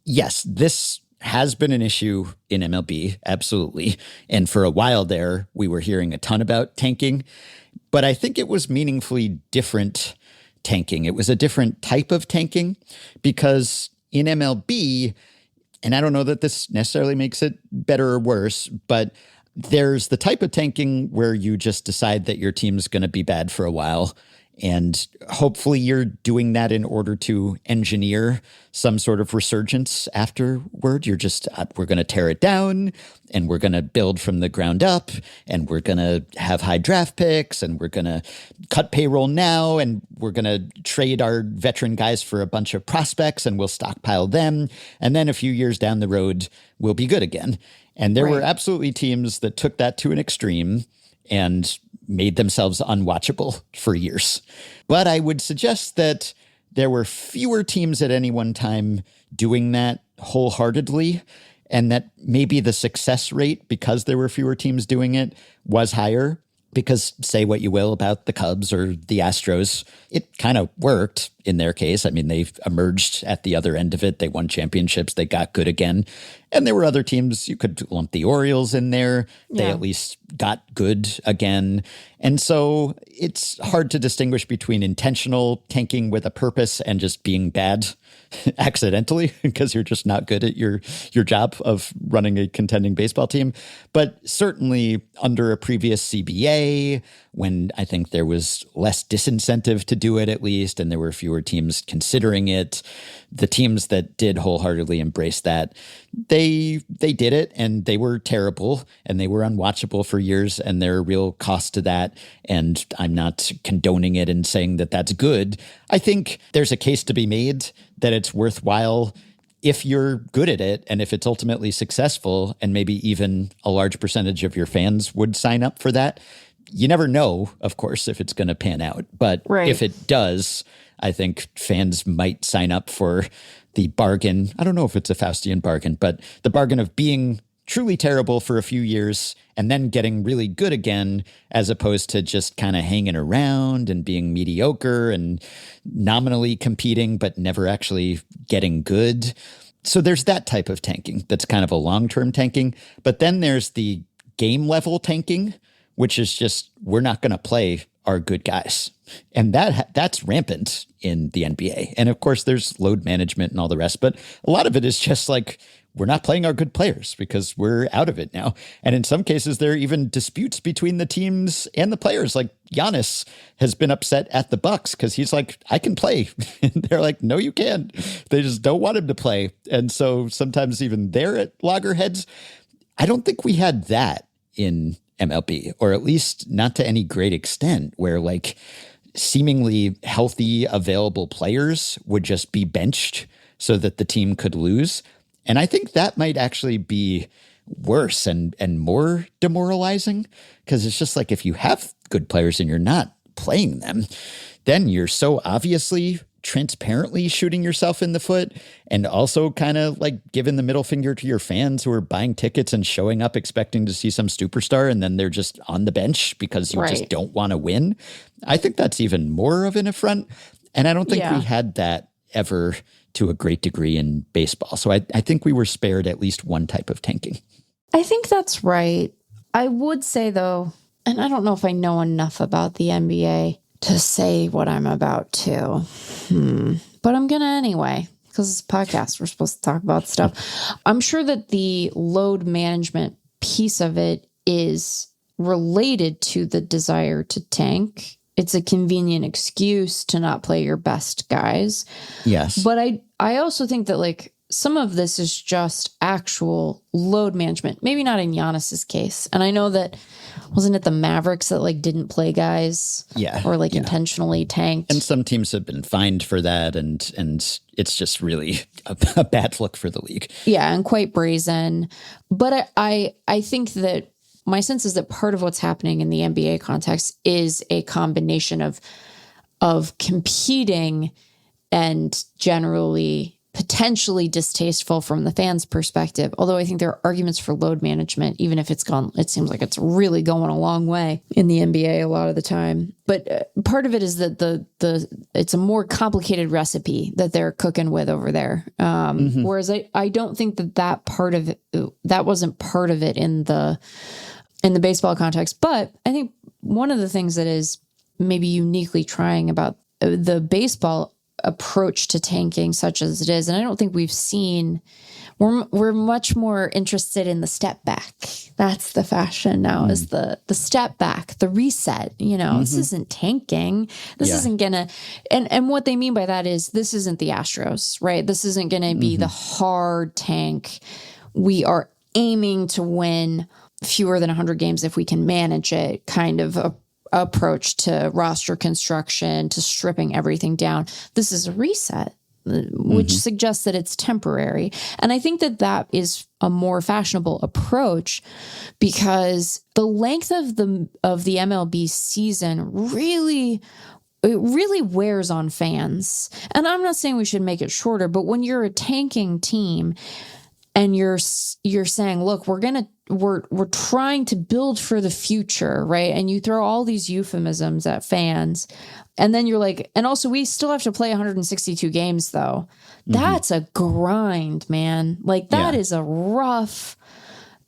Speaker 2: yes, this has been an issue in MLB, absolutely. And for a while there, we were hearing a ton about tanking. But I think it was meaningfully different tanking. It was a different type of tanking because in MLB, and I don't know that this necessarily makes it better or worse, but there's the type of tanking where you just decide that your team's going to be bad for a while. And hopefully you're doing that in order to engineer some sort of resurgence afterward. You're just, we're going to tear it down and we're going to build from the ground up and we're going to have high draft picks and we're going to cut payroll now and we're going to trade our veteran guys for a bunch of prospects and we'll stockpile them. And then a few years down the road, we'll be good again. And there were absolutely teams that took that to an extreme and made themselves unwatchable for years. But I would suggest that there were fewer teams at any one time doing that wholeheartedly, and that maybe the success rate, because there were fewer teams doing it, was higher. Because say what you will about the Cubs or the Astros, it kind of worked in their case. I mean, they've emerged at the other end of it. They won championships. They got good again. And there were other teams, you could lump the Orioles in there. They at least got good again. And so it's hard to distinguish between intentional tanking with a purpose and just being bad accidentally because you're just not good at your job of running a contending baseball team. But certainly under a previous CBA, when I think there was less disincentive to do it at least, and there were fewer teams considering it, the teams that did wholeheartedly embrace that, they did it and they were terrible and they were unwatchable for years, and there are real costs to that. And I'm not condoning it and saying that that's good. I think there's a case to be made that it's worthwhile if you're good at it and if it's ultimately successful, and maybe even a large percentage of your fans would sign up for that. You never know, of course, if it's going to pan out. But if it does, I think fans might sign up for the bargain. I don't know if it's a Faustian bargain, but the bargain of being truly terrible for a few years and then getting really good again, as opposed to just kind of hanging around and being mediocre and nominally competing, but never actually getting good. So there's that type of tanking that's kind of a long-term tanking. But then there's the game level tanking, which is just, we're not going to play our good guys. And that's rampant in the NBA. And of course, there's load management and all the rest. But a lot of it is just like, we're not playing our good players because we're out of it now. And in some cases, there are even disputes between the teams and the players. Like Giannis has been upset at the Bucks because he's like, I can play. And they're like, no, you can't. They just don't want him to play. And so sometimes even they're at loggerheads. I don't think we had that in MLB, or at least not to any great extent, where like seemingly healthy, available players would just be benched so that the team could lose. And I think that might actually be worse and more demoralizing, because it's just like, if you have good players and you're not playing them, then you're so obviously transparently shooting yourself in the foot, and also kind of like giving the middle finger to your fans who are buying tickets and showing up expecting to see some superstar, and then they're just on the bench because you just don't want to win. I think that's even more of an affront. And I don't think we had that ever to a great degree in baseball. So I think we were spared at least one type of tanking.
Speaker 3: I think that's right. I would say, though, and I don't know if I know enough about the NBA to say what I'm about to, but I'm going to anyway, because it's a podcast. We're supposed to talk about stuff. I'm sure that the load management piece of it is related to the desire to tank. It's a convenient excuse to not play your best guys.
Speaker 2: Yes.
Speaker 3: But I also think that like some of this is just actual load management. Maybe not in Giannis's case. And I know that, wasn't it the Mavericks that like didn't play guys?
Speaker 2: Yeah.
Speaker 3: Or like intentionally tanked?
Speaker 2: And some teams have been fined for that. And it's just really a bad look for the league.
Speaker 3: Yeah. And quite brazen. But I think that my sense is that part of what's happening in the NBA context is a combination of competing and generally potentially distasteful from the fans' perspective. Although I think there are arguments for load management, even if it seems like it's really going a long way in the NBA a lot of the time. But part of it is that it's a more complicated recipe that they're cooking with over there. Whereas I don't think that part of it, that wasn't part of it in the baseball context. But I think one of the things that is maybe uniquely trying about the baseball approach to tanking such as it is. And I don't think we've seen, we're much more interested in the step back. That's the fashion now, is the step back, the reset. This isn't tanking. This isn't gonna, and what they mean by that is this isn't the Astros, right? This isn't gonna be the hard tank. We are aiming to win fewer than 100 games if we can manage it kind of approach to roster construction, to stripping everything down. This is a reset, which suggests that it's temporary. And I think that is a more fashionable approach, because the length of the MLB season really wears on fans. And I'm not saying we should make it shorter, but when you're a tanking team and you're saying, look, we're trying to build for the future, right? And you throw all these euphemisms at fans, and then you're like, and also we still have to play 162 games though. That's a grind, man. Like that is a rough,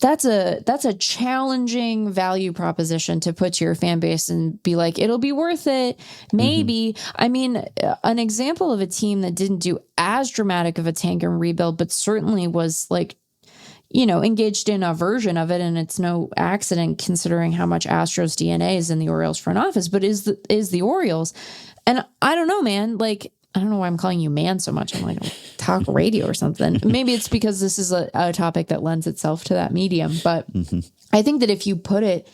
Speaker 3: that's a challenging value proposition to put to your fan base and be like, it'll be worth it. Maybe. I mean, an example of a team that didn't do as dramatic of a tank and rebuild, but certainly was like, engaged in a version of it, and it's no accident considering how much Astros DNA is in the Orioles front office, but is the Orioles. And I don't know, man, like, I don't know why I'm calling you man so much. I'm like, talk radio or something. Maybe it's because this is a topic that lends itself to that medium. But I think that if you put it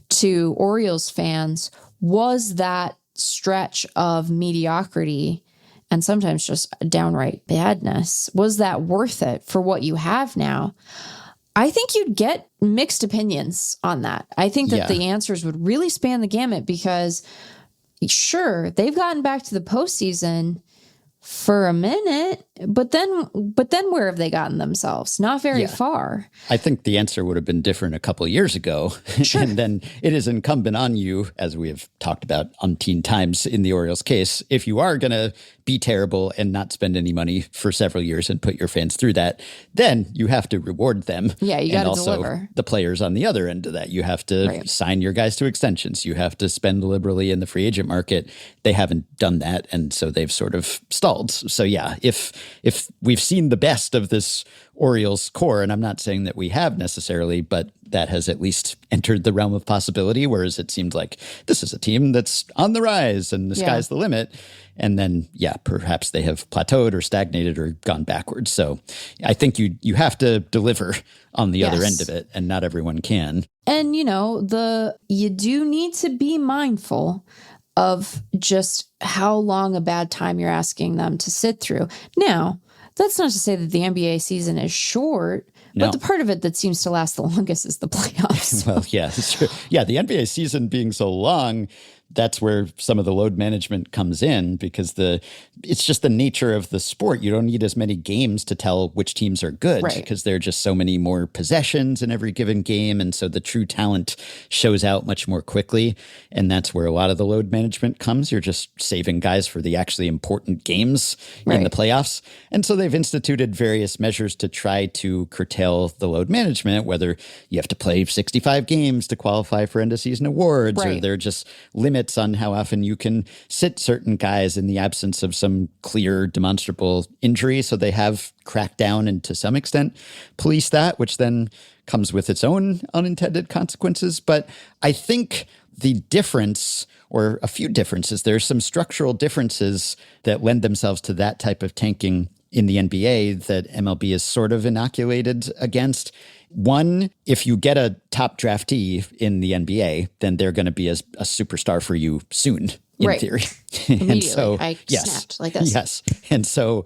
Speaker 3: to Orioles fans, was that stretch of mediocrity and sometimes just downright badness, was that worth it for what you have now? I think you'd get mixed opinions on that. I think that the answers would really span the gamut, because sure, they've gotten back to the postseason for a minute, but then where have they gotten themselves? Not very far.
Speaker 2: I think the answer would have been different a couple of years ago. Sure. And then it is incumbent on you, as we have talked about umpteen times in the Orioles case, if you are going to be terrible and not spend any money for several years and put your fans through that, then you have to reward them.
Speaker 3: Yeah, you got to deliver.
Speaker 2: And also the players on the other end of that. You have to sign your guys to extensions. You have to spend liberally in the free agent market. They haven't done that, and so they've sort of stalled. So yeah, if we've seen the best of this Orioles core, and I'm not saying that we have necessarily, but that has at least entered the realm of possibility, whereas it seemed like this is a team that's on the rise and the sky's the limit. And then, perhaps they have plateaued or stagnated or gone backwards. So I think you have to deliver on the other end of it, and not everyone can.
Speaker 3: And, you do need to be mindful of just how long a bad time you're asking them to sit through. Now, that's not to say that the NBA season is short, but the part of it that seems to last the longest is the playoffs.
Speaker 2: Well, yeah, that's true. Yeah, the NBA season being so long, that's where some of the load management comes in, because it's just the nature of the sport. You don't need as many games to tell which teams are good, because there are just so many more possessions in every given game. And so the true talent shows out much more quickly. And that's where a lot of the load management comes. You're just saving guys for the actually important games in the playoffs. And so they've instituted various measures to try to curtail the load management, whether you have to play 65 games to qualify for end of season awards, or they're just limits on how often you can sit certain guys in the absence of some clear, demonstrable injury. So they have cracked down and to some extent police that, which then comes with its own unintended consequences. But I think the difference, or a few differences, there's some structural differences that lend themselves to that type of tanking in the NBA that MLB is sort of inoculated against. One, if you get a top draftee in the NBA, then they're going to be a superstar for you soon, in theory.
Speaker 3: And so, I snapped like this.
Speaker 2: Yes. And so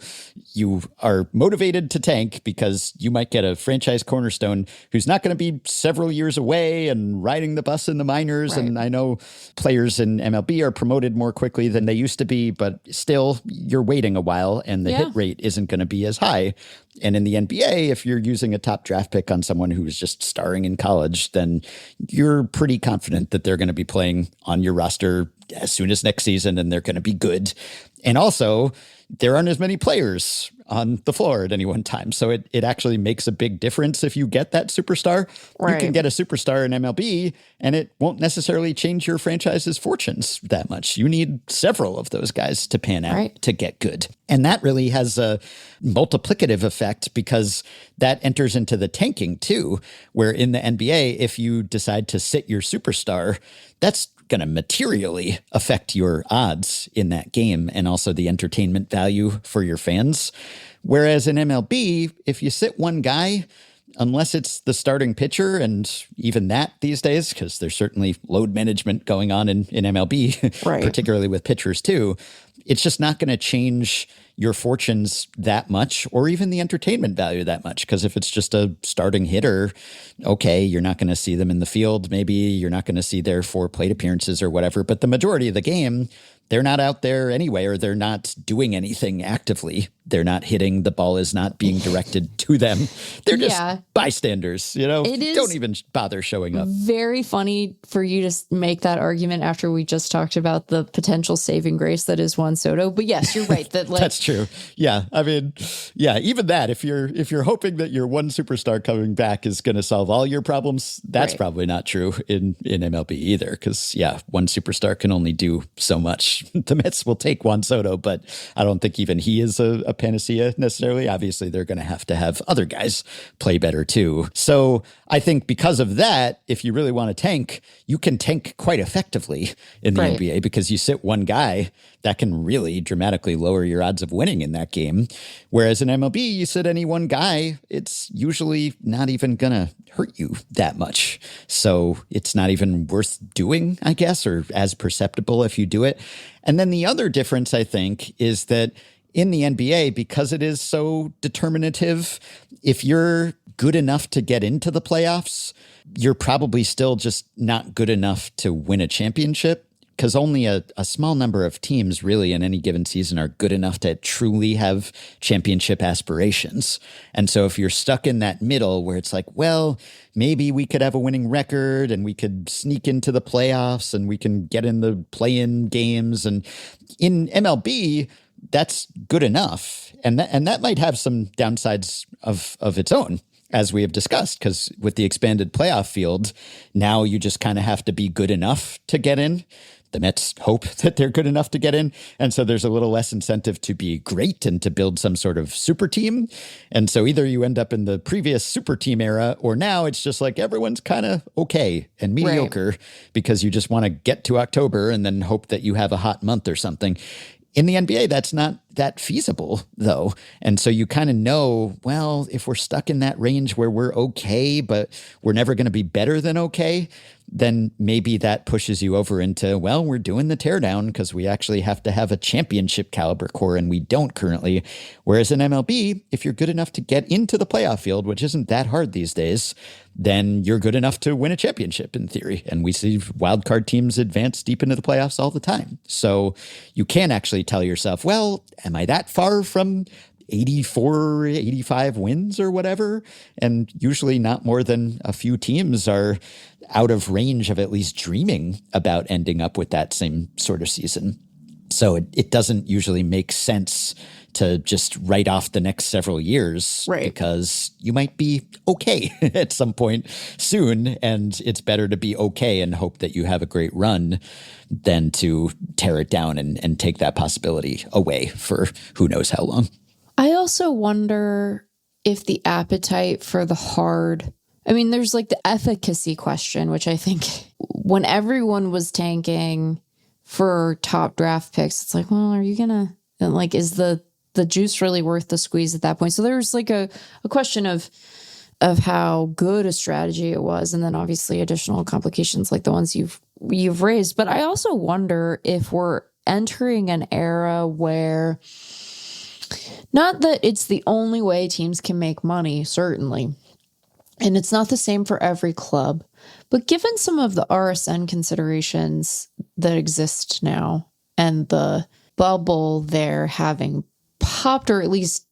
Speaker 2: you are motivated to tank because you might get a franchise cornerstone who's not going to be several years away and riding the bus in the minors. And I know players in MLB are promoted more quickly than they used to be, but still you're waiting a while and the hit rate isn't going to be as high. And in the NBA, if you're using a top draft pick on someone who's just starring in college, then you're pretty confident that they're going to be playing on your roster as soon as next season and they're going to be good. And also, there aren't as many players on the floor at any one time. So it actually makes a big difference if you get that superstar. Right. You can get a superstar in MLB and it won't necessarily change your franchise's fortunes that much. You need several of those guys to pan out to get good. And that really has a multiplicative effect because that enters into the tanking too, where in the NBA, if you decide to sit your superstar, that's going to materially affect your odds in that game and also the entertainment value for your fans. Whereas in MLB, if you sit one guy, unless it's the starting pitcher, and even that these days, because there's certainly load management going on in MLB, particularly with pitchers too, it's just not going to change your fortunes that much or even the entertainment value that much. Because if it's just a starting hitter, okay, you're not going to see them in the field. Maybe you're not going to see their 4 plate appearances or whatever. But the majority of the game, they're not out there anyway, or they're not doing anything actively. They're not hitting. The ball is not being directed to them. They're just bystanders, don't even bother showing up.
Speaker 3: Very funny for you to make that argument after we just talked about the potential saving grace that is Juan Soto. But yes, you're right. That
Speaker 2: That's true. Yeah. I mean, even that, if you're hoping that your one superstar coming back is going to solve all your problems, that's probably not true in MLB either. Because one superstar can only do so much. The Mets will take Juan Soto, but I don't think even he is a panacea necessarily. Obviously, they're going to have other guys play better too. So I think because of that, if you really want to tank, you can tank quite effectively in the NBA because you sit one guy that can really dramatically lower your odds of winning in that game. Whereas in MLB, you sit any one guy, it's usually not even going to hurt you that much. So it's not even worth doing, I guess, or as perceptible if you do it. And then the other difference, I think, is that in the NBA, because it is so determinative, if you're good enough to get into the playoffs, you're probably still just not good enough to win a championship. Because only a small number of teams really in any given season are good enough to truly have championship aspirations. And so if you're stuck in that middle where it's like, well, maybe we could have a winning record and we could sneak into the playoffs and we can get in the play-in games. And in MLB, that's good enough. And that might have some downsides of its own, as we have discussed, because with the expanded playoff field, now you just kind of have to be good enough to get in. The Mets hope that they're good enough to get in. And so there's a little less incentive to be great and to build some sort of super team. And so either you end up in the previous super team era, or now it's just like everyone's kind of okay and mediocre because you just want to get to October and then hope that you have a hot month or something. In the NBA, that's not that feasible, though. And so you kind of know, well, if we're stuck in that range where we're okay, but we're never going to be better than okay, then maybe that pushes you over into, well, we're doing the teardown because we actually have to have a championship caliber core, and we don't currently. Whereas in MLB, if you're good enough to get into the playoff field, which isn't that hard these days, then you're good enough to win a championship in theory. And we see wildcard teams advance deep into the playoffs all the time. So you can actually tell yourself, well, am I that far from 84, 85 wins or whatever? And usually not more than a few teams are out of range of at least dreaming about ending up with that same sort of season. So it doesn't usually make sense to just write off the next several years, because you might be okay at some point soon, and it's better to be okay and hope that you have a great run than to tear it down and take that possibility away for who knows how long.
Speaker 3: I also wonder if the appetite for the hard, I mean, there's like the efficacy question, which I think when everyone was tanking for top draft picks, it's like, well, are you gonna, like, is the juice really worth the squeeze at that point? So there's like a question of how good a strategy it was, and then obviously additional complications like the ones you've raised. But I also wonder if we're entering an era where, not that it's the only way teams can make money, certainly, and it's not the same for every club, but given some of the RSN considerations that exist now and the bubble there having popped, or at least,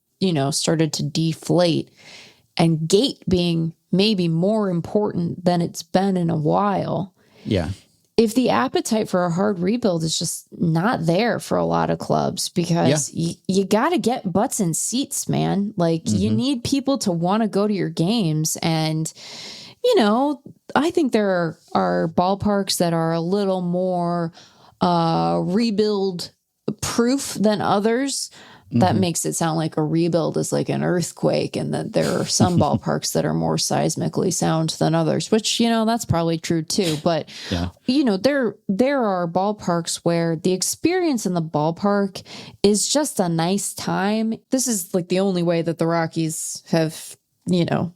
Speaker 3: started to deflate, and gate being maybe more important than it's been in a while.
Speaker 2: Yeah.
Speaker 3: if the appetite for a hard rebuild is just not there for a lot of clubs, because you got to get butts in seats, man. Like you need people to want to go to your games. And, I think there are ballparks that are a little more rebuild proof than others. That makes it sound like a rebuild is like an earthquake, and that there are some ballparks that are more seismically sound than others, which, that's probably true too. But, there are ballparks where the experience in the ballpark is just a nice time. This is like the only way that the Rockies have,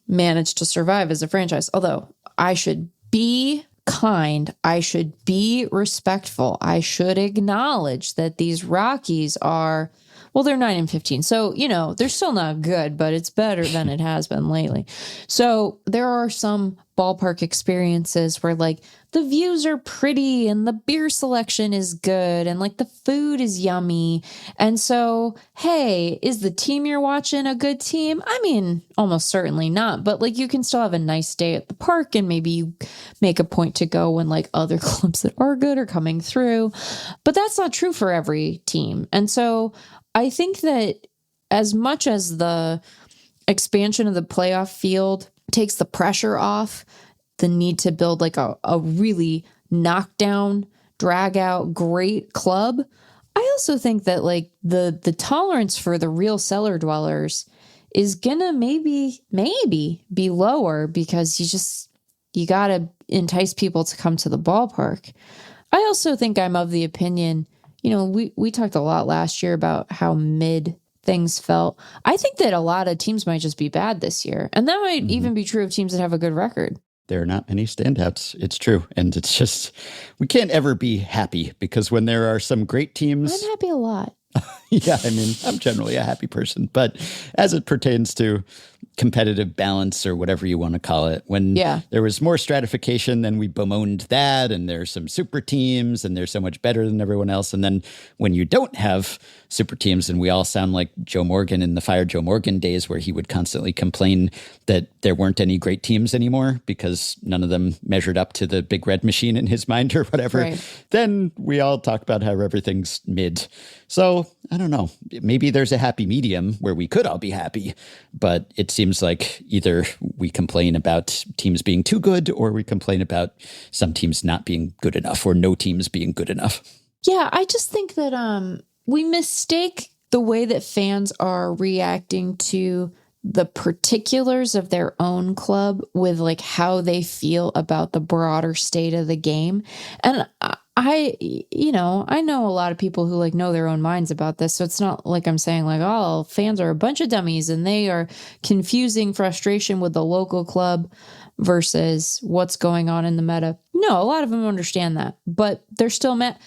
Speaker 3: managed to survive as a franchise. Although I should be kind, I should be respectful, I should acknowledge that these Rockies are... Well, they're 9-15. So, they're still not good, but it's better than it has been lately. So there are some ballpark experiences where like the views are pretty and the beer selection is good and like the food is yummy. And so, hey, is the team you're watching a good team? I mean, almost certainly not. But like you can still have a nice day at the park, and maybe you make a point to go when like other clubs that are good are coming through. But that's not true for every team. And so I think that as much as the expansion of the playoff field takes the pressure off the need to build like a really knockdown, drag out, great club, I also think that like the tolerance for the real cellar dwellers is gonna maybe be lower, because you gotta entice people to come to the ballpark. I also think I'm of the opinion, we talked a lot last year about how mid things felt. I think that a lot of teams might just be bad this year. And that might even be true of teams that have a good record.
Speaker 2: There are not many standouts. It's true. And it's just, we can't ever be happy, because when there are some great teams...
Speaker 3: I'm happy a lot.
Speaker 2: Yeah, I mean, I'm generally a happy person. But as it pertains to competitive balance, or whatever you want to call it, when there was more stratification, then we bemoaned that, and there's some super teams, and they're so much better than everyone else. And then when you don't have super teams, and we all sound like Joe Morgan in the Fire Joe Morgan days, where he would constantly complain that there weren't any great teams anymore because none of them measured up to the big red machine in his mind or whatever, then we all talk about how everything's mid. So I don't know, maybe there's a happy medium where we could all be happy, but it seems like either we complain about teams being too good, or we complain about some teams not being good enough, or no teams being good enough.
Speaker 3: Yeah, I just think that we mistake the way that fans are reacting to the particulars of their own club with like how they feel about the broader state of the game. And I know a lot of people who like know their own minds about this. So it's not like I'm saying like, oh, fans are a bunch of dummies and they are confusing frustration with the local club versus what's going on in the meta. No, a lot of them understand that, but they're still mad.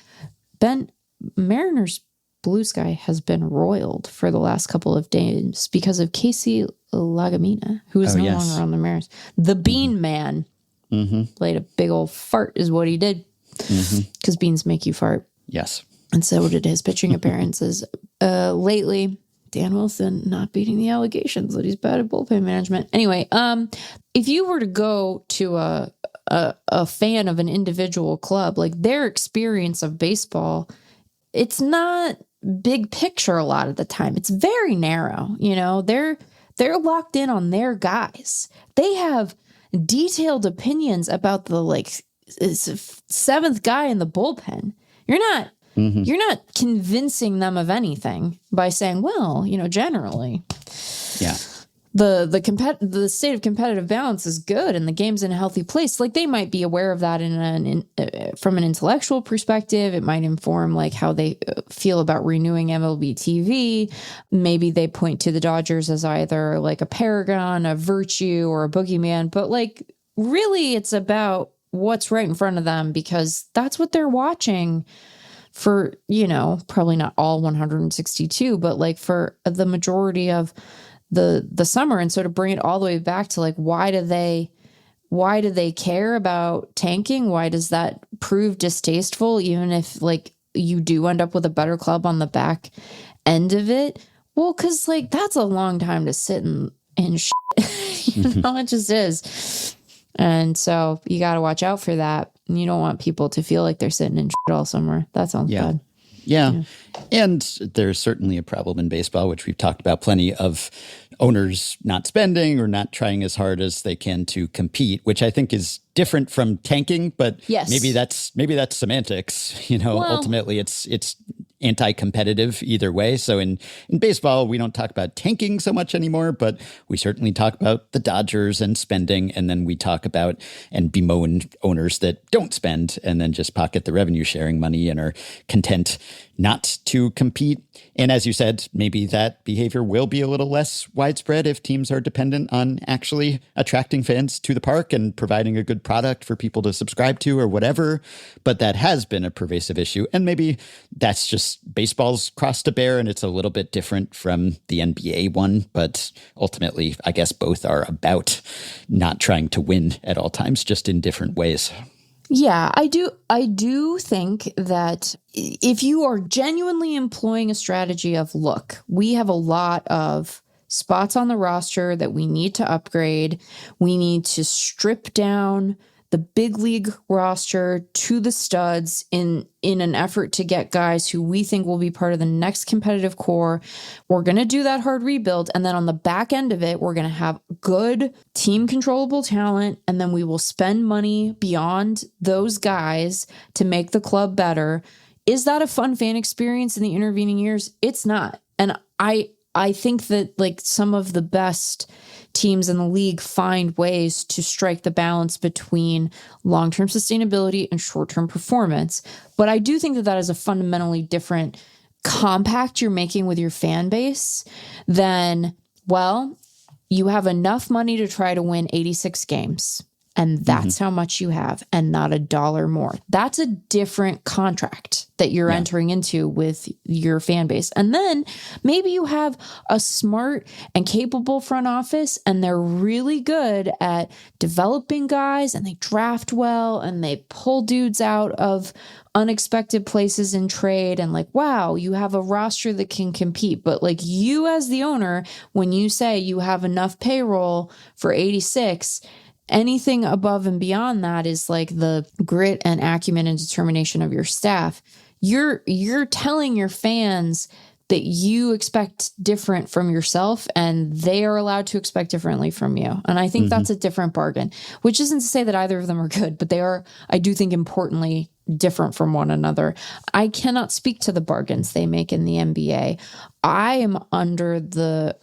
Speaker 3: Mariners Blue Sky has been roiled for the last couple of days because of Casey Lagamina, who is no longer on the Mariners. The Bean Man laid a big old fart is what he did, because beans make you fart.
Speaker 2: Yes.
Speaker 3: And so did his pitching appearances. Lately, Dan Wilson not beating the allegations that he's bad at bullpen management. Anyway, if you were to go to a fan of an individual club, like their experience of baseball, it's not big picture a lot of the time. It's very narrow. They're locked in on their guys. They have detailed opinions about the like seventh guy in the bullpen. You're not convincing them of anything by saying, well, generally, the state of competitive balance is good and the game's in a healthy place. Like they might be aware of that from an intellectual perspective. It might inform like how they feel about renewing MLB TV. Maybe they point to the Dodgers as either like a paragon, a virtue, or a boogeyman. But like really, it's about what's right in front of them, because that's what they're watching for, probably not all 162, but like for the majority of the summer. And so to bring it all the way back to like, why do they care about tanking? Why does that prove distasteful, even if like you do end up with a better club on the back end of it? Well, because like that's a long time to sit in shit. It just is. And so you got to watch out for that. You don't want people to feel like they're sitting in shit all summer. That sounds bad.
Speaker 2: Yeah. And there's certainly a problem in baseball, which we've talked about plenty, of owners not spending or not trying as hard as they can to compete, which I think is different from tanking, but maybe that's semantics. Ultimately it's anti-competitive either way. So in baseball, we don't talk about tanking so much anymore, but we certainly talk about the Dodgers and spending, and then we talk about and bemoan owners that don't spend and then just pocket the revenue sharing money and are content not to compete. And as you said, maybe that behavior will be a little less widespread if teams are dependent on actually attracting fans to the park and providing a good product for people to subscribe to or whatever. But that has been a pervasive issue. And maybe that's just baseball's cross to bear, and it's a little bit different from the NBA one. But ultimately, I guess both are about not trying to win at all times, just in different ways.
Speaker 3: Yeah, I do think that if you are genuinely employing a strategy of, look, we have a lot of spots on the roster that we need to upgrade. We need to strip down the big league roster to the studs in an effort to get guys who we think will be part of the next competitive core. We're going to do that hard rebuild. And then on the back end of it, we're going to have good team controllable talent. And then we will spend money beyond those guys to make the club better. Is that a fun fan experience in the intervening years? It's not. And I think that like some of the best teams in the league find ways to strike the balance between long-term sustainability and short-term performance. But I do think that that is a fundamentally different compact you're making with your fan base than, well, you have enough money to try to win 86 games. And that's how much you have, and not a dollar more. That's a different contract that you're entering into with your fan base. And then maybe you have a smart and capable front office, and they're really good at developing guys, and they draft well, and they pull dudes out of unexpected places in trade. And like, wow, you have a roster that can compete. But like, you as the owner, when you say you have enough payroll for 86, anything above and beyond that is like the grit and acumen and determination of your staff. You're telling your fans that you expect different from yourself, and they are allowed to expect differently from you. And I think that's a different bargain, which isn't to say that either of them are good, but they are, I do think, importantly different from one another. I cannot speak to the bargains they make in the NBA. I am under the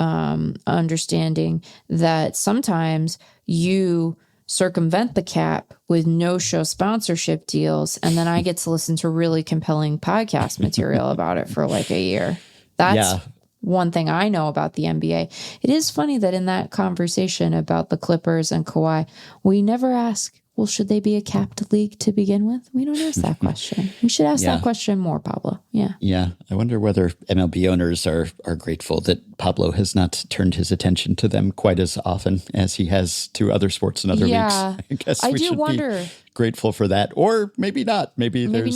Speaker 3: understanding that sometimes you circumvent the cap with no-show sponsorship deals, and then I get to listen to really compelling podcast material about it for like a year. That's one thing I know about the NBA. It is funny that in that conversation about the Clippers and Kawhi, we never ask, well, should they be a capped league to begin with? We don't ask that question. We should ask that question more, Pablo. Yeah.
Speaker 2: Yeah. I wonder whether MLB owners are grateful that Pablo has not turned his attention to them quite as often as he has to other sports and other leagues. I guess we should be grateful for that. Or maybe not. Maybe there's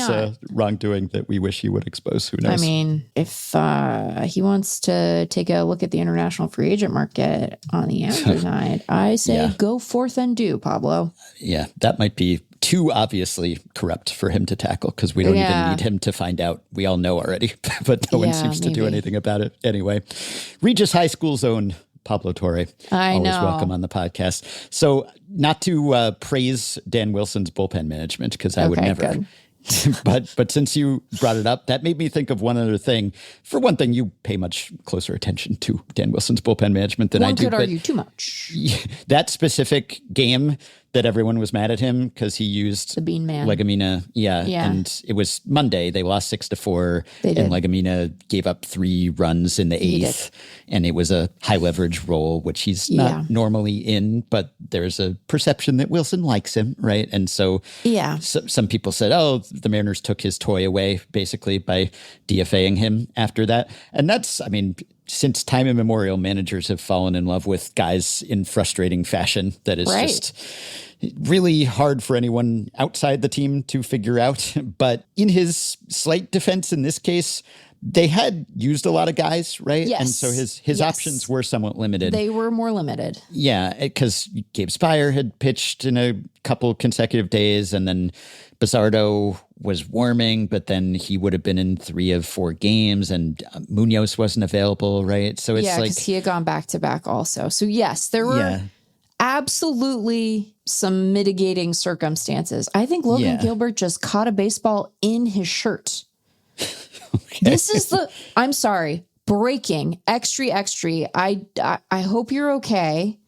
Speaker 2: wrongdoing that we wish he would expose. Who knows?
Speaker 3: I mean, if he wants to take a look at the international free agent market on the amateur side, I say go forth and do, Pablo.
Speaker 2: Yeah, that might be too obviously corrupt for him to tackle, because we don't even need him to find out. We all know already, but no one seems to do anything about it. Anyway, Regis High School's own Pablo Torre. Always welcome on the podcast. So not to praise Dan Wilson's bullpen management, because I would never. But since you brought it up, that made me think of one other thing. For one thing, you pay much closer attention to Dan Wilson's bullpen management than I do.
Speaker 3: One could argue too much.
Speaker 2: That specific game that everyone was mad at him because he used
Speaker 3: the Bean Man.
Speaker 2: Legumina. And it was Monday. They lost 6-4, and Legumina gave up 3 runs in the 8th. And it was a high leverage role, which he's not normally in, but there's a perception that Wilson likes him, right? And so, some people said, oh, the Mariners took his toy away, basically, by DFAing him after that. And that's, I mean, since time immemorial, managers have fallen in love with guys in frustrating fashion that is just really hard for anyone outside the team to figure out. But in his slight defense in this case, they had used a lot of guys, right?
Speaker 3: Yes.
Speaker 2: And so his options were somewhat limited.
Speaker 3: They were more limited.
Speaker 2: Yeah, because Gabe Spire had pitched in a couple consecutive days, and then Bizzardo was warming, but then he would have been in 3 of 4 games, and Munoz wasn't available, right? So it's
Speaker 3: because he had gone back to back also. So yes, there were absolutely some mitigating circumstances. I think Logan Gilbert just caught a baseball in his shirt. Okay. This is I'm sorry, breaking, extra. I hope you're okay.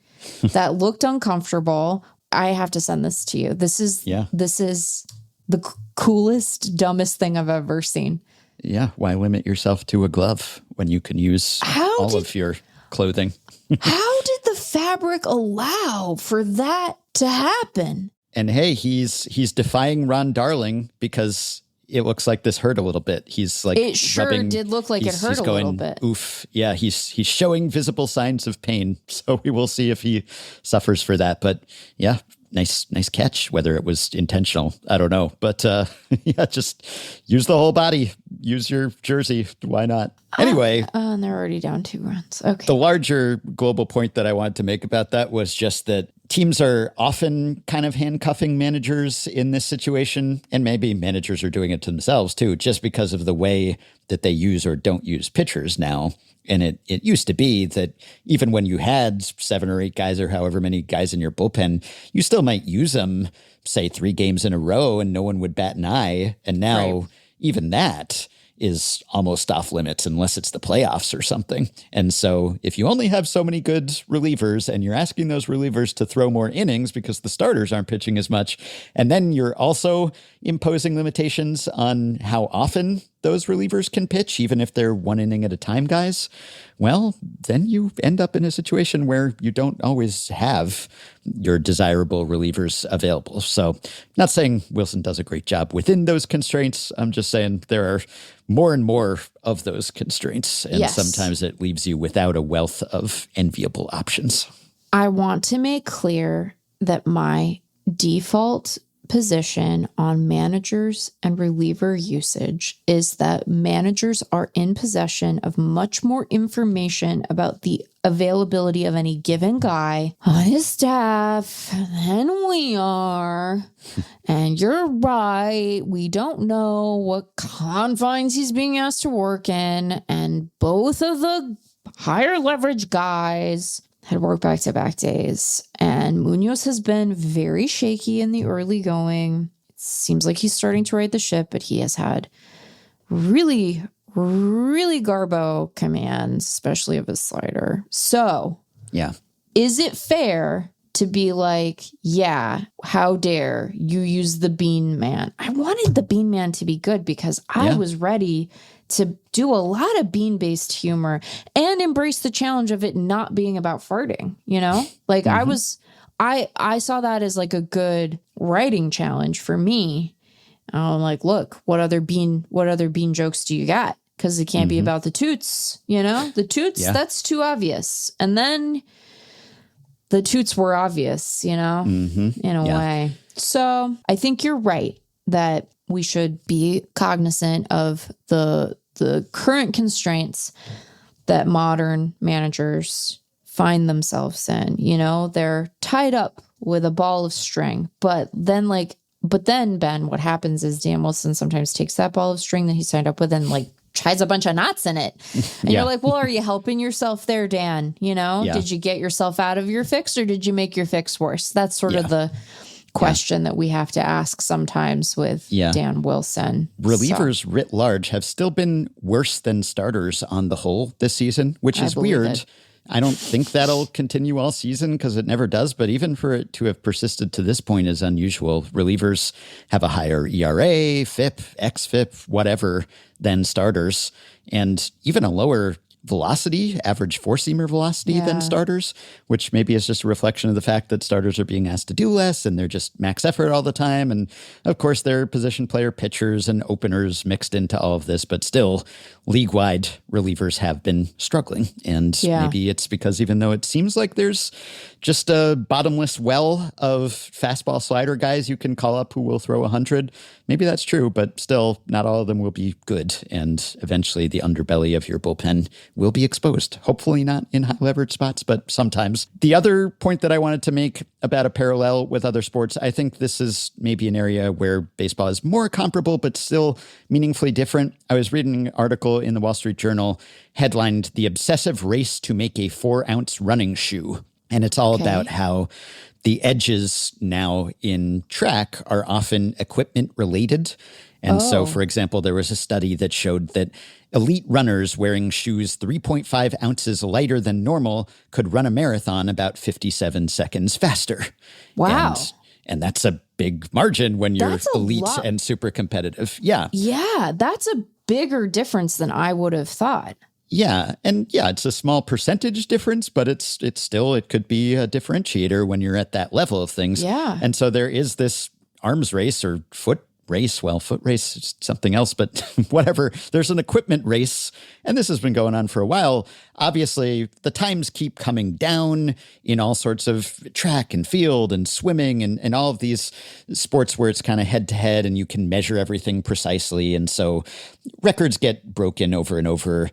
Speaker 3: That looked uncomfortable. I have to send this to you. This is the coolest, dumbest thing I've ever seen.
Speaker 2: Yeah. Why limit yourself to a glove when you can use all of your clothing?
Speaker 3: How did the fabric allow for that to happen?
Speaker 2: And hey, he's defying Ron Darling because it looks like this hurt a little bit. He's like,
Speaker 3: it sure did look like it hurt a little bit.
Speaker 2: Oof. Yeah. He's showing visible signs of pain. So we will see if he suffers for that. But yeah, nice catch. Whether it was intentional, I don't know. But just use the whole body. Use your jersey. Why not? Anyway.
Speaker 3: And they're already down 2 runs. Okay.
Speaker 2: The larger global point that I wanted to make about that was just that teams are often kind of handcuffing managers in this situation, and maybe managers are doing it to themselves too, just because of the way that they use or don't use pitchers now. And it used to be that even when you had 7 or 8 guys or however many guys in your bullpen, you still might use them, say 3 games in a row, and no one would bat an eye. And now even that is almost off limits unless it's the playoffs or something. And so if you only have so many good relievers and you're asking those relievers to throw more innings because the starters aren't pitching as much, and then you're also imposing limitations on how often those relievers can pitch, even if they're 1 inning at a time guys, well, then you end up in a situation where you don't always have your desirable relievers available. So not saying Wilson does a great job within those constraints. I'm just saying there are more and more of those constraints. And sometimes it leaves you without a wealth of enviable options.
Speaker 3: I want to make clear that my default position on managers and reliever usage is that managers are in possession of much more information about the availability of any given guy on his staff than we are. And you're right, we don't know what confines he's being asked to work in, and both of the higher leverage guys had worked back-to-back days. And Munoz has been very shaky in the early going. It seems like he's starting to right the ship, but he has had really, really garbo commands, especially of his slider. So, is it fair to be like, how dare you use the Bean Man? I wanted the Bean Man to be good because I was ready to do a lot of bean-based humor and embrace the challenge of it not being about farting, you know? Like I saw that as like a good writing challenge for me. I'm like, look, what other bean jokes do you got? Because it can't be about the toots, you know? The toots, that's too obvious. And then the toots were obvious, you know, in a way. So I think you're right that we should be cognizant of the current constraints that modern managers find themselves in. You know, they're tied up with a ball of string. But then, Ben, what happens is Dan Wilson sometimes takes that ball of string that he signed up with and ties a bunch of knots in it. And you're like, well, are you helping yourself there, Dan? You know, did you get yourself out of your fix or did you make your fix worse? That's sort of the question that we have to ask sometimes with Dan Wilson.
Speaker 2: Relievers writ large have still been worse than starters on the whole this season, which is weird. I don't think that'll continue all season because it never does, but even for it to have persisted to this point is unusual. Relievers have a higher ERA, FIP, XFIP, whatever, than starters, and even a lower velocity, average four-seamer velocity than starters, which maybe is just a reflection of the fact that starters are being asked to do less and they're just max effort all the time. And of course, there are position player pitchers and openers mixed into all of this, but still league-wide relievers have been struggling. And maybe it's because even though it seems like there's just a bottomless well of fastball slider guys you can call up who will throw 100, maybe that's true, but still not all of them will be good. And eventually the underbelly of your bullpen will be exposed. Hopefully not in high leverage spots, but sometimes. The other point that I wanted to make about a parallel with other sports, I think this is maybe an area where baseball is more comparable, but still meaningfully different. I was reading an article in the Wall Street Journal headlined "The Obsessive Race to Make a 4-Ounce Running Shoe." And it's all about how the edges now in track are often equipment related. And so, for example, there was a study that showed that elite runners wearing shoes 3.5 ounces lighter than normal could run a marathon about 57 seconds faster.
Speaker 3: Wow.
Speaker 2: And that's a big margin when you're elite and super competitive. Yeah.
Speaker 3: Yeah, that's a bigger difference than I would have thought.
Speaker 2: Yeah. And yeah, it's a small percentage difference, but it's still, it could be a differentiator when you're at that level of things.
Speaker 3: Yeah.
Speaker 2: And so there is this arms race or foot race. Well, foot race is something else, but whatever. There's an equipment race, and this has been going on for a while. Obviously, the times keep coming down in all sorts of track and field and swimming and all of these sports where it's kind of head-to-head and you can measure everything precisely. And so records get broken over and over,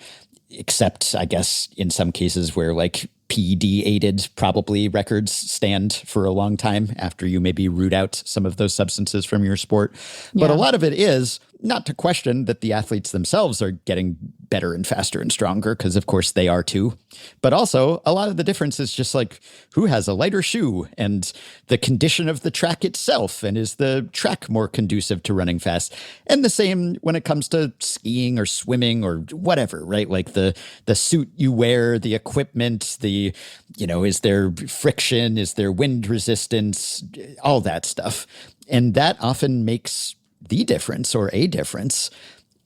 Speaker 2: except, I guess, in some cases where like PED-aided probably records stand for a long time after you maybe root out some of those substances from your sport. But a lot of it is not to question that the athletes themselves are getting better and faster and stronger, because of course they are too. But also a lot of the difference is just like who has a lighter shoe and the condition of the track itself, and is the track more conducive to running fast? And the same when it comes to skiing or swimming or whatever, right? Like the suit you wear, the equipment, is there friction? Is there wind resistance? All that stuff. And that often makes the difference or a difference.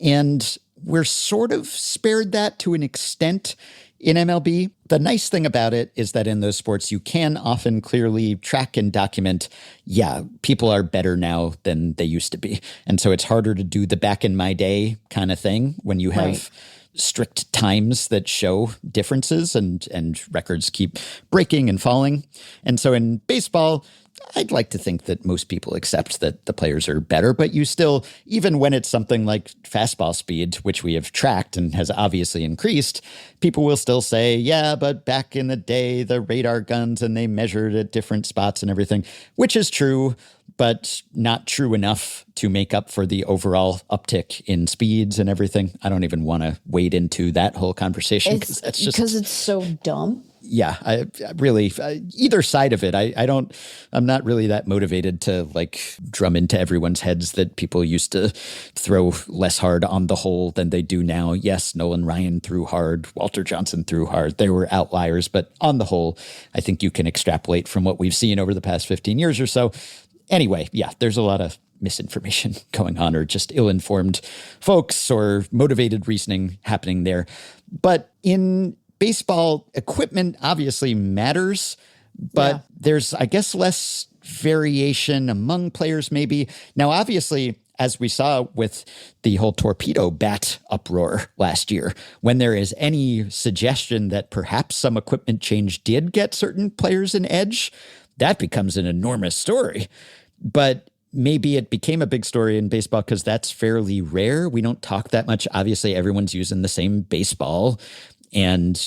Speaker 2: And we're sort of spared that to an extent in MLB. The nice thing about it is that in those sports, you can often clearly track and document, people are better now than they used to be. And so it's harder to do the back in my day kind of thing when you have strict times that show differences and records keep breaking and falling. And so in baseball, I'd like to think that most people accept that the players are better, but you still, even when it's something like fastball speed, which we have tracked and has obviously increased, people will still say, but back in the day, the radar guns and they measured at different spots and everything, which is true, but not true enough to make up for the overall uptick in speeds and everything. I don't even want to wade into that whole conversation
Speaker 3: because it's so dumb.
Speaker 2: Yeah, I really, either side of it, I'm not really that motivated to like drum into everyone's heads that people used to throw less hard on the whole than they do now. Yes, Nolan Ryan threw hard, Walter Johnson threw hard. There were outliers, but on the whole, I think you can extrapolate from what we've seen over the past 15 years or so. Anyway, there's a lot of misinformation going on, or just ill-informed folks or motivated reasoning happening there. But in baseball, equipment obviously matters, but there's, I guess, less variation among players maybe. Now, obviously, as we saw with the whole torpedo bat uproar last year, when there is any suggestion that perhaps some equipment change did get certain players an edge, that becomes an enormous story. But maybe it became a big story in baseball because that's fairly rare. We don't talk that much. Obviously, everyone's using the same baseball. And,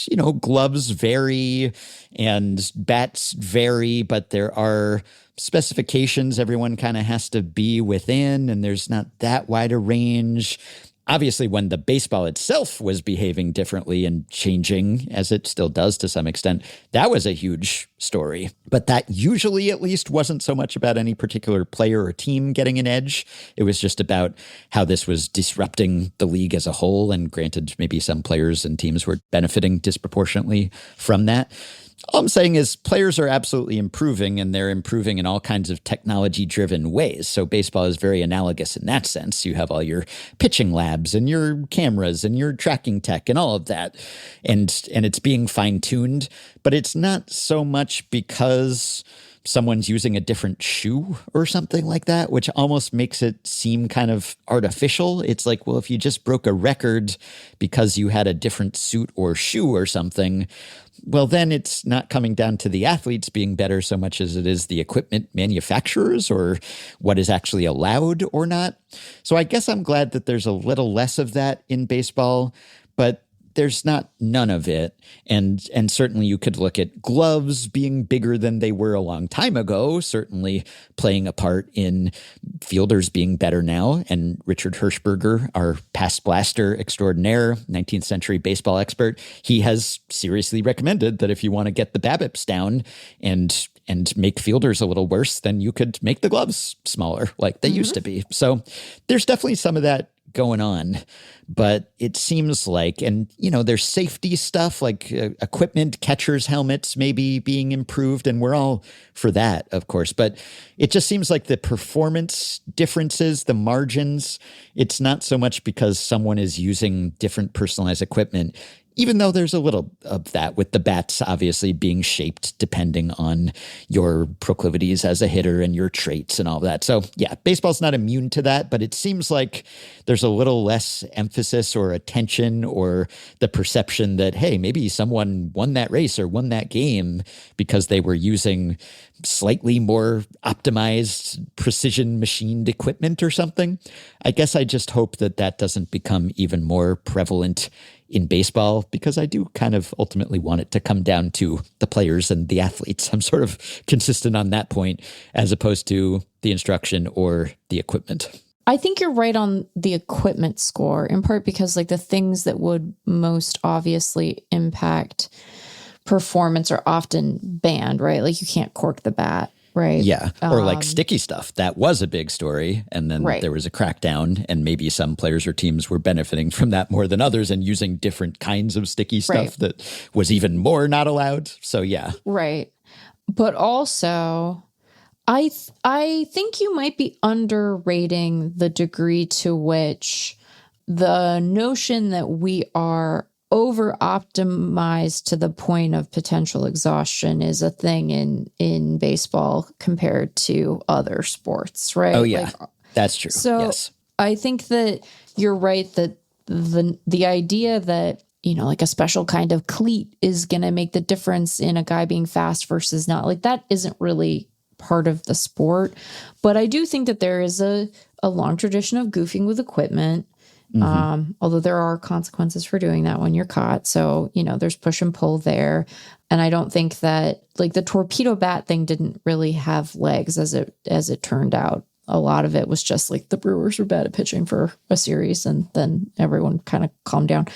Speaker 2: gloves vary and bats vary, but there are specifications everyone kind of has to be within, and there's not that wide a range. Obviously, when the baseball itself was behaving differently and changing, as it still does to some extent, that was a huge story. But that usually, at least, wasn't so much about any particular player or team getting an edge. It was just about how this was disrupting the league as a whole. And granted, maybe some players and teams were benefiting disproportionately from that. All I'm saying is players are absolutely improving, and they're improving in all kinds of technology-driven ways. So baseball is very analogous in that sense. You have all your pitching labs and your cameras and your tracking tech and all of that. And it's being fine-tuned, but it's not so much because someone's using a different shoe or something like that, which almost makes it seem kind of artificial. It's like, well, if you just broke a record because you had a different suit or shoe or something, well, then it's not coming down to the athletes being better so much as it is the equipment manufacturers or what is actually allowed or not. So I guess I'm glad that there's a little less of that in baseball, but there's not none of it. And certainly you could look at gloves being bigger than they were a long time ago, certainly playing a part in fielders being better now. And Richard Hirschberger, our pass blaster extraordinaire, 19th century baseball expert, he has seriously recommended that if you want to get the BABIPs down and make fielders a little worse, then you could make the gloves smaller like they used to be. So there's definitely some of that going on, but it seems like, and there's safety stuff like equipment, catchers' helmets maybe being improved, and we're all for that, of course, but it just seems like the performance differences, the margins, it's not so much because someone is using different personalized equipment, even though there's a little of that with the bats obviously being shaped depending on your proclivities as a hitter and your traits and all that. So yeah, baseball's not immune to that, but it seems like there's a little less emphasis or attention or the perception that, hey, maybe someone won that race or won that game because they were using slightly more optimized precision machined equipment or something. I guess I just hope that that doesn't become even more prevalent in baseball, because I do kind of ultimately want it to come down to the players and the athletes. I'm sort of consistent on that point as opposed to the instruction or the equipment.
Speaker 3: I think you're right on the equipment score, in part because like the things that would most obviously impact performance are often banned, right? Like you can't cork the bat, right?
Speaker 2: Yeah. Or like sticky stuff. That was a big story. And then there was a crackdown, and maybe some players or teams were benefiting from that more than others and using different kinds of sticky stuff that was even more not allowed. So yeah.
Speaker 3: Right. But also, I think you might be underrating the degree to which the notion that we are over-optimized to the point of potential exhaustion is a thing in baseball compared to other sports, right?
Speaker 2: Oh, yeah. That's true.
Speaker 3: So
Speaker 2: yes.
Speaker 3: I think that you're right that the idea that, like a special kind of cleat is going to make the difference in a guy being fast versus not, like that isn't really part of the sport. But I do think that there is a long tradition of goofing with equipment. Although there are consequences for doing that when you're caught. So, there's push and pull there. And I don't think that like the torpedo bat thing didn't really have legs as it turned out. A lot of it was just like the Brewers were bad at pitching for a series and then everyone kind of calmed down.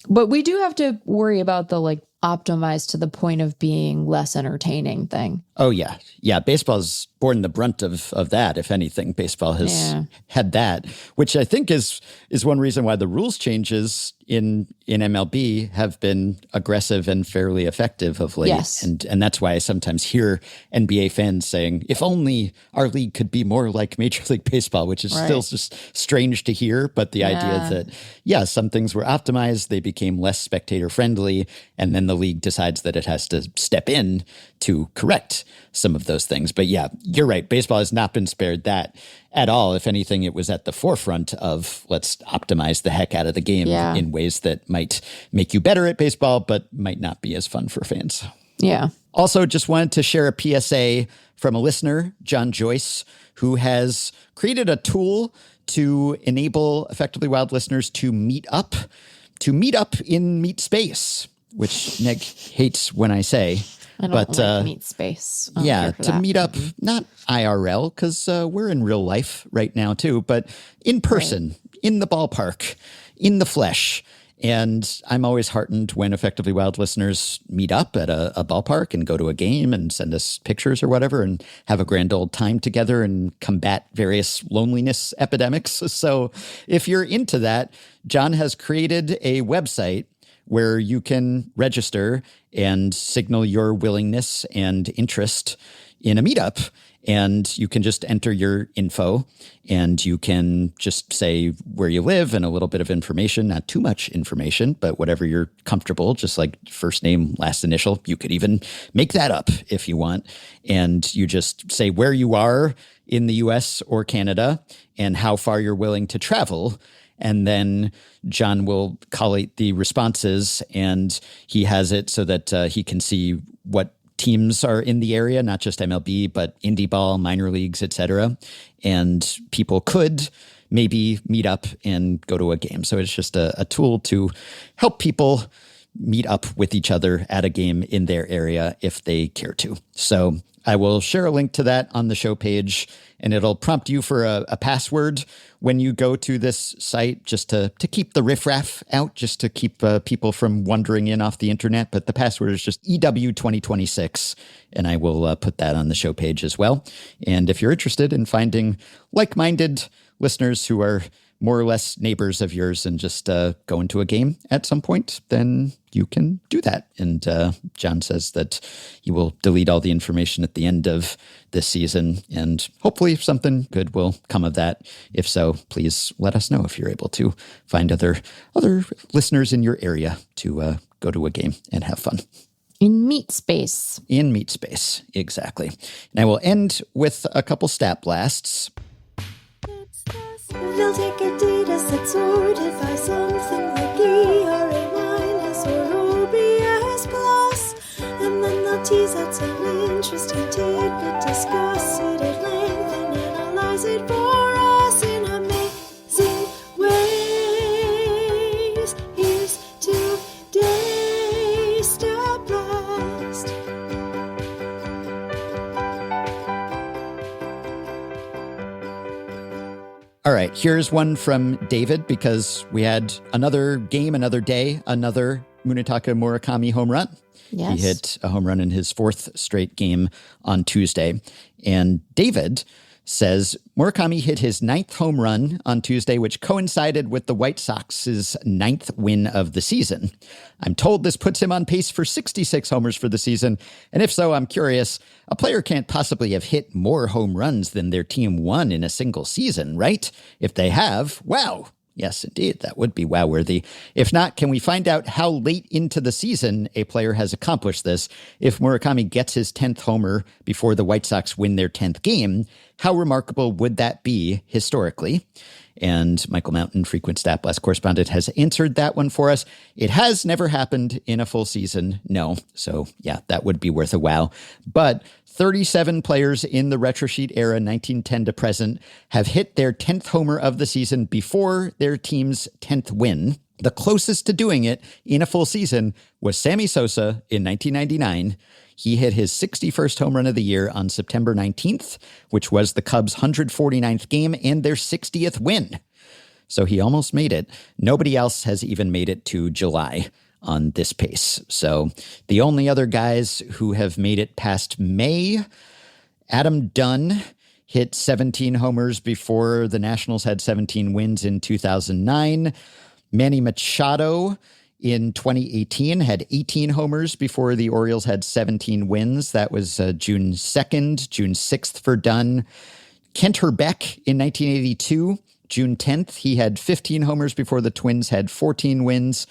Speaker 3: But we do have to worry about the like optimized to the point of being less entertaining thing.
Speaker 2: Oh, yeah. Yeah, baseball's borne the brunt of that, if anything. Baseball has had that, which I think is one reason why the rules changes in MLB have been aggressive and fairly effective of late.
Speaker 3: Yes.
Speaker 2: And that's why I sometimes hear NBA fans saying, if only our league could be more like Major League Baseball, which is still just strange to hear. But the idea that, some things were optimized, they became less spectator friendly, and then the league decides that it has to step in to correct some of those things. But yeah, you're right. Baseball has not been spared that at all. If anything, it was at the forefront of let's optimize the heck out of the game in ways that might make you better at baseball, but might not be as fun for fans.
Speaker 3: Yeah.
Speaker 2: Also, just wanted to share a PSA from a listener, John Joyce, who has created a tool to enable Effectively Wild listeners to meet up in Meet Space, which Meg hates when I say.
Speaker 3: I don't like meet space.
Speaker 2: To meet up, not IRL, because we're in real life right now too, but in person, in the ballpark, in the flesh. And I'm always heartened when Effectively Wild listeners meet up at a ballpark and go to a game and send us pictures or whatever and have a grand old time together and combat various loneliness epidemics. So if you're into that, John has created a website where you can register and signal your willingness and interest in a meetup. And you can just enter your info and you can just say where you live and a little bit of information, not too much information, but whatever you're comfortable, just like first name, last initial. You could even make that up if you want. And you just say where you are in the US or Canada and how far you're willing to travel. And then John will collate the responses and he has it so that he can see what teams are in the area, not just MLB, but indie ball, minor leagues, etc. And people could maybe meet up and go to a game. So it's just a tool to help people meet up with each other at a game in their area if they care to. So I will share a link to that on the show page, and it'll prompt you for a password when you go to this site, just to keep the riffraff out, just to keep people from wandering in off the internet. But the password is just EW2026, and I will put that on the show page as well. And if you're interested in finding like-minded listeners who are more or less neighbors of yours and just going to a game at some point, then you can do that. And John says that he will delete all the information at the end of this season, and hopefully something good will come of that. If so, please let us know if you're able to find other listeners in your area to go to a game and have fun.
Speaker 3: In meat space.
Speaker 2: In meat space, exactly. And I will end with a couple stat blasts.
Speaker 6: They'll take a data set sorted by something like ERA minus or OBS plus, and then they'll tease out some interesting tidbit, discuss it at length, and analyze it for us in amazing ways. Here's today's Stat Blast.
Speaker 2: All right, here's one from David, because we had another game, another day, another Munetaka Murakami home run.
Speaker 3: Yes.
Speaker 2: He hit a home run in his fourth straight game on Tuesday. And David says Murakami hit his ninth home run on Tuesday, which coincided with the White Sox's ninth win of the season. I'm told this puts him on pace for 66 homers for the season. And if so, I'm curious, a player can't possibly have hit more home runs than their team won in a single season, right? If they have, wow. Yes, indeed, that would be wow-worthy. If not, can we find out how late into the season a player has accomplished this? If Murakami gets his 10th homer before the White Sox win their 10th game, how remarkable would that be historically? And Michael Mountain, frequent Stat Blast correspondent, has answered that one for us. It has never happened in a full season, no. So yeah, that would be worth a wow. But 37 players in the Retrosheet era, 1910 to present, have hit their 10th homer of the season before their team's 10th win. The closest to doing it in a full season was Sammy Sosa in 1999. He hit his 61st home run of the year on September 19th, which was the Cubs' 149th game and their 60th win. So he almost made it. Nobody else has even made it to July on this pace. So the only other guys who have made it past May, Adam Dunn hit 17 homers before the Nationals had 17 wins in 2009. Manny Machado in 2018 had 18 homers before the Orioles had 17 wins. That was June 2nd, June 6th for Dunn. Kent Herbeck in 1982, June 10th, he had 15 homers before the Twins had 14 wins.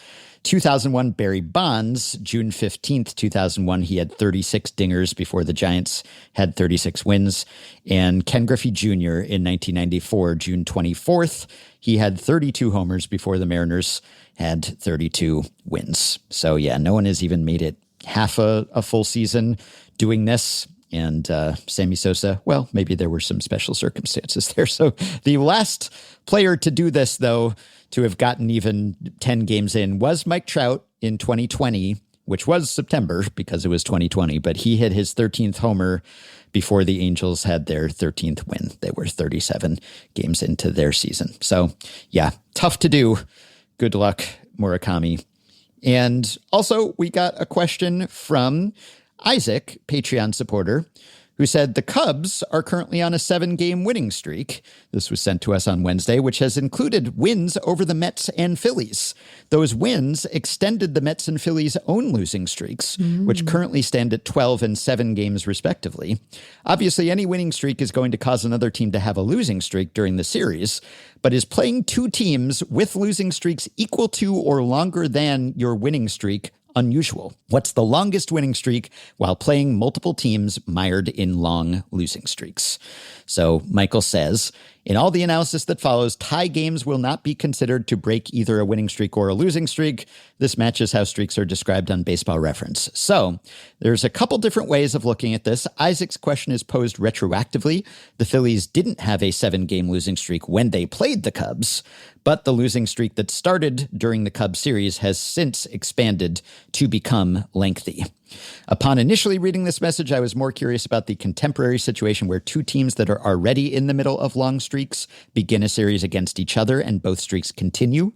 Speaker 2: 2001, Barry Bonds, June 15th, 2001, he had 36 dingers before the Giants had 36 wins. And Ken Griffey Jr. in 1994, June 24th, he had 32 homers before the Mariners had 32 wins. So yeah, no one has even made it half a full season doing this. And Sammy Sosa, well, maybe there were some special circumstances there. So the last player to do this, though, to have gotten even 10 games in, was Mike Trout in 2020, which was September because it was 2020. But he hit his 13th homer before the Angels had their 13th win. They were 37 games into their season. So yeah, tough to do. Good luck, Murakami. And also, we got a question from Isaac, Patreon supporter, who said the Cubs are currently on a 7-game winning streak. This was sent to us on Wednesday, which has included wins over the Mets and Phillies. Those wins extended the Mets and Phillies' own losing streaks, which currently stand at 12 and 7 games respectively. Obviously, any winning streak is going to cause another team to have a losing streak during the series, but is playing two teams with losing streaks equal to or longer than your winning streak unusual? What's the longest winning streak while playing multiple teams mired in long losing streaks? So Michael says, in all the analysis that follows, tie games will not be considered to break either a winning streak or a losing streak. This matches how streaks are described on Baseball Reference. So there's a couple different ways of looking at this. Isaac's question is posed retroactively. The Phillies didn't have a 7-game losing streak when they played the Cubs, but the losing streak that started during the Cubs series has since expanded to become lengthy. Upon initially reading this message, I was more curious about the contemporary situation where two teams that are already in the middle of long streaks begin a series against each other and both streaks continue.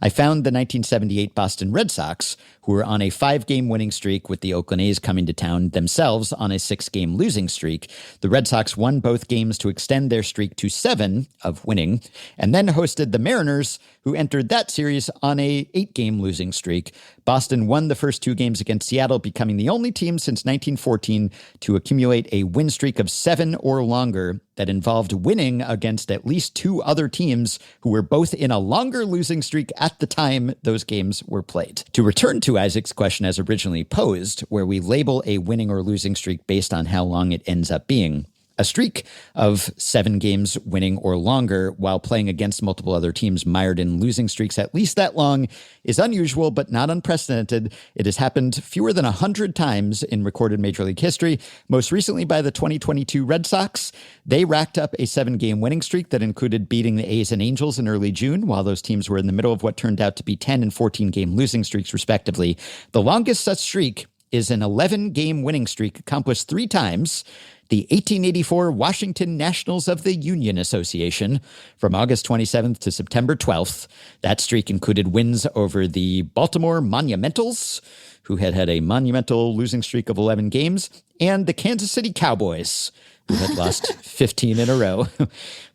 Speaker 2: I found the 1978 Boston Red Sox, who were on a 5-game winning streak with the Oakland A's coming to town themselves on a 6-game losing streak. The Red Sox won both games to extend their streak to 7 of winning, and then hosted the Mariners, who entered that series on a 8-game losing streak. Boston won the first 2 games against Seattle, becoming the only team since 1914 to accumulate a win streak of 7 or longer that involved winning against at least 2 other teams who were both in a longer losing streak at the time those games were played. To return to Isaac's question as originally posed, where we label a winning or losing streak based on how long it ends up being, a streak of 7 games winning or longer while playing against multiple other teams mired in losing streaks at least that long is unusual but not unprecedented. It has happened fewer than 100 times in recorded Major League history, most recently by the 2022 Red Sox. They racked up a 7-game winning streak that included beating the A's and Angels in early June, while those teams were in the middle of what turned out to be 10 and 14-game losing streaks, respectively. The longest such streak is an 11-game winning streak accomplished 3 times. The 1884 Washington Nationals of the Union Association from August 27th to September 12th. That streak included wins over the Baltimore Monumentals, who had had a monumental losing streak of 11 games, and the Kansas City Cowboys, who had lost 15 in a row.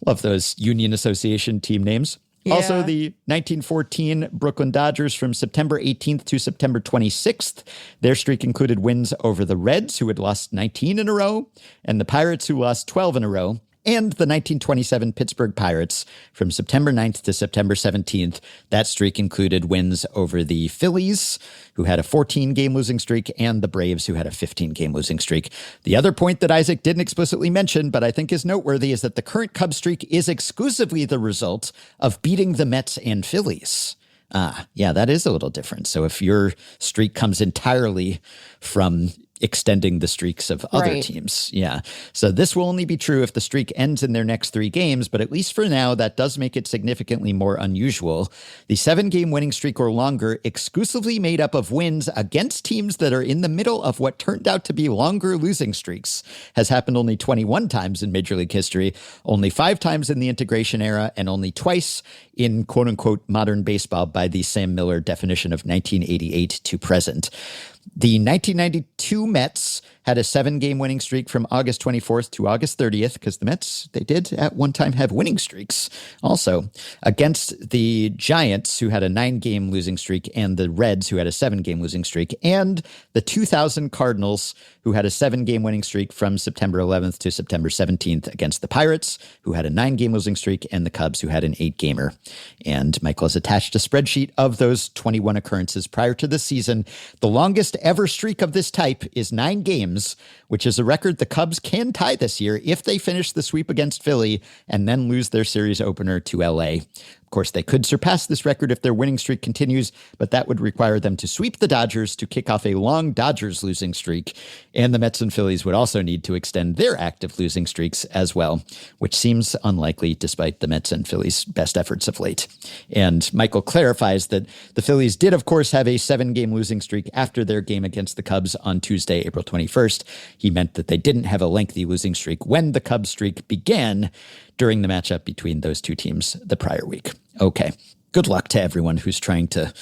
Speaker 2: Love those Union Association team names. Yeah. Also, the 1914 Brooklyn Dodgers from September 18th to September 26th. Their streak included wins over the Reds, who had lost 19 in a row, and the Pirates, who lost 12 in a row, and the 1927 Pittsburgh Pirates from September 9th to September 17th. That streak included wins over the Phillies, who had a 14-game losing streak, and the Braves, who had a 15-game losing streak. The other point that Isaac didn't explicitly mention, but I think is noteworthy, is that the current Cubs streak is exclusively the result of beating the Mets and Phillies. Yeah, that is a little different. So if your streak comes entirely from extending the streaks of other teams. Yeah. So this will only be true if the streak ends in their next 3 games, but at least for now, that does make it significantly more unusual. The 7-game winning streak or longer, exclusively made up of wins against teams that are in the middle of what turned out to be longer losing streaks, has happened only 21 times in Major League history, only 5 times in the integration era, and only twice in quote-unquote modern baseball by the Sam Miller definition of 1988 to present. The 1992 Mets had a 7-game winning streak from August 24th to August 30th, because the Mets, they did at one time have winning streaks also, against the Giants, who had a 9-game losing streak, and the Reds, who had a 7-game losing streak, and the 2000 Cardinals, who had a 7-game winning streak from September 11th to September 17th against the Pirates, who had a 9-game losing streak, and the Cubs, who had an 8-gamer. And Michael has attached a spreadsheet of those 21 occurrences prior to this season. The longest ever streak of this type is 9 games, which is a record the Cubs can tie this year if they finish the sweep against Philly and then lose their series opener to LA. Of course, they could surpass this record if their winning streak continues, but that would require them to sweep the Dodgers to kick off a long Dodgers losing streak, and the Mets and Phillies would also need to extend their active losing streaks as well, which seems unlikely despite the Mets and Phillies' best efforts of late. And Michael clarifies that the Phillies did, of course, have a 7-game losing streak after their game against the Cubs on Tuesday, April 21st. He meant that they didn't have a lengthy losing streak when the Cubs streak began during the matchup between those two teams the prior week. Okay. Good luck to everyone who's trying to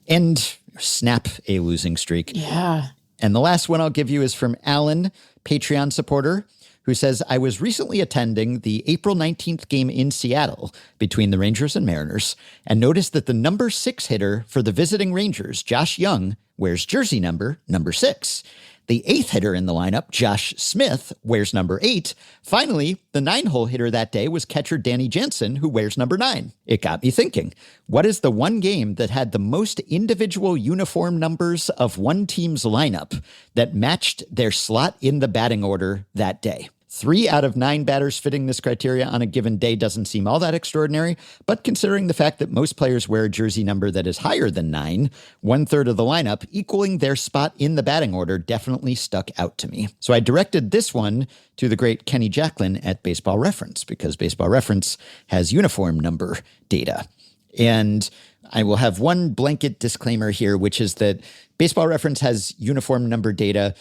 Speaker 2: end or snap a losing streak.
Speaker 3: Yeah.
Speaker 2: And the last one I'll give you is from Alan, Patreon supporter, who says, I was recently attending the April 19th game in Seattle between the Rangers and Mariners and noticed that the number 6 hitter for the visiting Rangers, Josh Young, wears jersey number 6. The 8th hitter in the lineup, Josh Smith, wears number 8. Finally, the 9-hole hitter that day was catcher Danny Jansen, who wears number 9. It got me thinking, what is the one game that had the most individual uniform numbers of one team's lineup that matched their slot in the batting order that day? 3 out of 9 batters fitting this criteria on a given day doesn't seem all that extraordinary, but considering the fact that most players wear a jersey number that is higher than 9, 1/3 of the lineup equaling their spot in the batting order definitely stuck out to me. So I directed this one to the great Kenny Jacklin at Baseball Reference, because Baseball Reference has uniform number data. And I will have one blanket disclaimer here, which is that Baseball Reference has uniform number data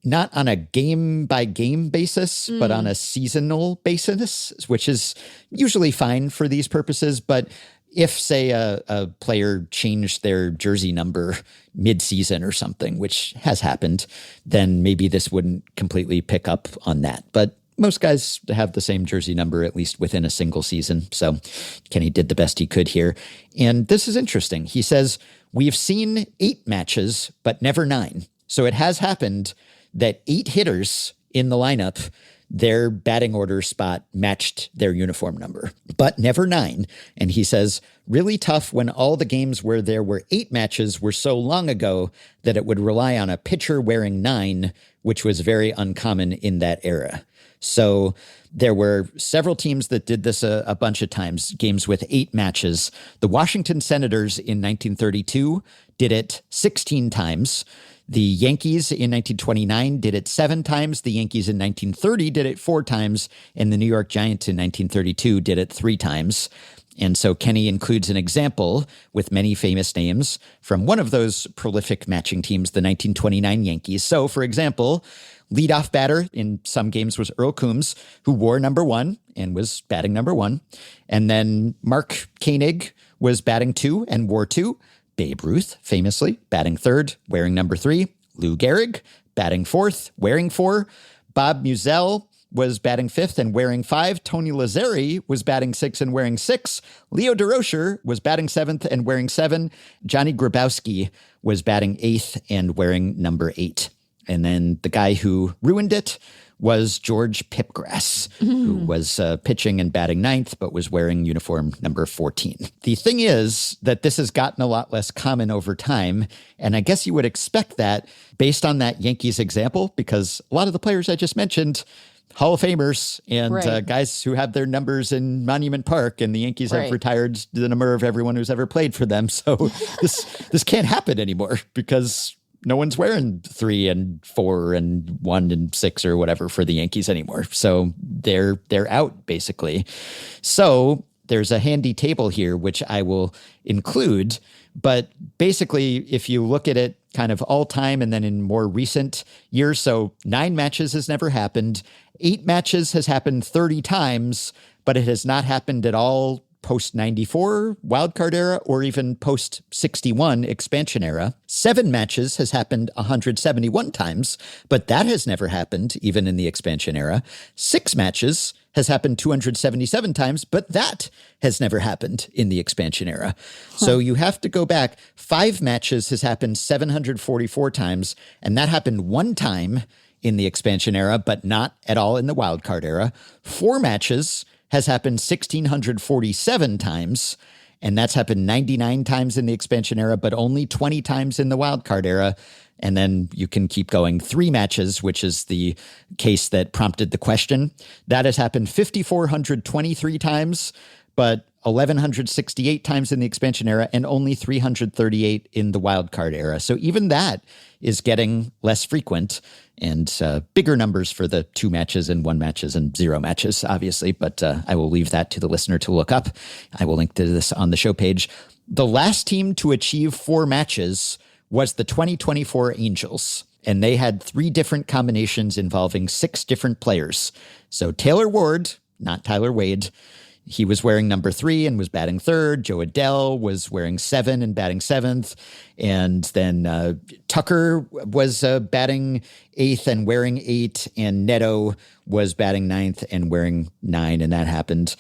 Speaker 2: not on a game-by-game basis, but on a seasonal basis, which is usually fine for these purposes. But if, say, a player changed their jersey number mid-season or something, which has happened, then maybe this wouldn't completely pick up on that. But most guys have the same jersey number, at least within a single season. So Kenny did the best he could here. And this is interesting. He says, we've seen 8 matches, but never 9. So it has happened that 8 hitters in the lineup, their batting order spot matched their uniform number, but never 9. And he says, really tough when all the games where there were 8 matches were so long ago that it would rely on a pitcher wearing 9, which was very uncommon in that era. So there were several teams that did this a bunch of times, games with 8 matches. The Washington Senators in 1932 did it 16 times. The Yankees in 1929 did it 7 times. The Yankees in 1930 did it 4 times. And the New York Giants in 1932 did it 3 times. And so Kenny includes an example with many famous names from one of those prolific matching teams, the 1929 Yankees. So, for example, leadoff batter in some games was Earl Coombs, who wore number 1 and was batting number 1. And then Mark Koenig was batting 2 and wore 2. Babe Ruth, famously, batting 3rd, wearing number 3. Lou Gehrig, batting 4th, wearing 4. Bob Musell was batting 5th and wearing 5. Tony Lazzeri was batting 6 and wearing 6. Leo DeRocher was batting 7th and wearing 7. Johnny Grabowski was batting 8th and wearing number 8. And then the guy who ruined it was George Pipgrass, who was pitching and batting 9th, but was wearing uniform number 14. The thing is that this has gotten a lot less common over time, and I guess you would expect that based on that Yankees example, because a lot of the players I just mentioned, Hall of Famers and guys who have their numbers in Monument Park, and the Yankees have retired the number of everyone who's ever played for them. So this can't happen anymore because no one's wearing 3 and 4 and 1 and 6 or whatever for the Yankees anymore. So they're out, basically. So there's a handy table here, which I will include. But basically, if you look at it kind of all time and then in more recent years, so 9 matches has never happened. 8 matches has happened 30 times, but it has not happened at all post-94 wildcard era or even post-61 expansion era. 7 matches has happened 171 times, but that has never happened even in the expansion era. 6 matches has happened 277 times, but that has never happened in the expansion era. So you have to go back. 5 matches has happened 744 times, and that happened 1 time in the expansion era, but not at all in the wildcard era. 4 matches has happened 1,647 times, and that's happened 99 times in the expansion era, but only 20 times in the wildcard era. And then you can keep going. 3 matches, which is the case that prompted the question, that has happened 5,423 times, but 1,168 times in the expansion era and only 338 in the wildcard era. So even that is getting less frequent, and bigger numbers for the 2 matches and 1 matches and 0 matches, obviously. But I will leave that to the listener to look up. I will link to this on the show page. The last team to achieve 4 matches was the 2024 Angels, and they had 3 different combinations involving 6 different players. So Taylor Ward, not Tyler Wade, he was wearing number 3 and was batting 3rd. Joe Adele was wearing 7 and batting 7th. And then Tucker was batting 8th and wearing 8, and Neto was batting 9th and wearing 9, and that happened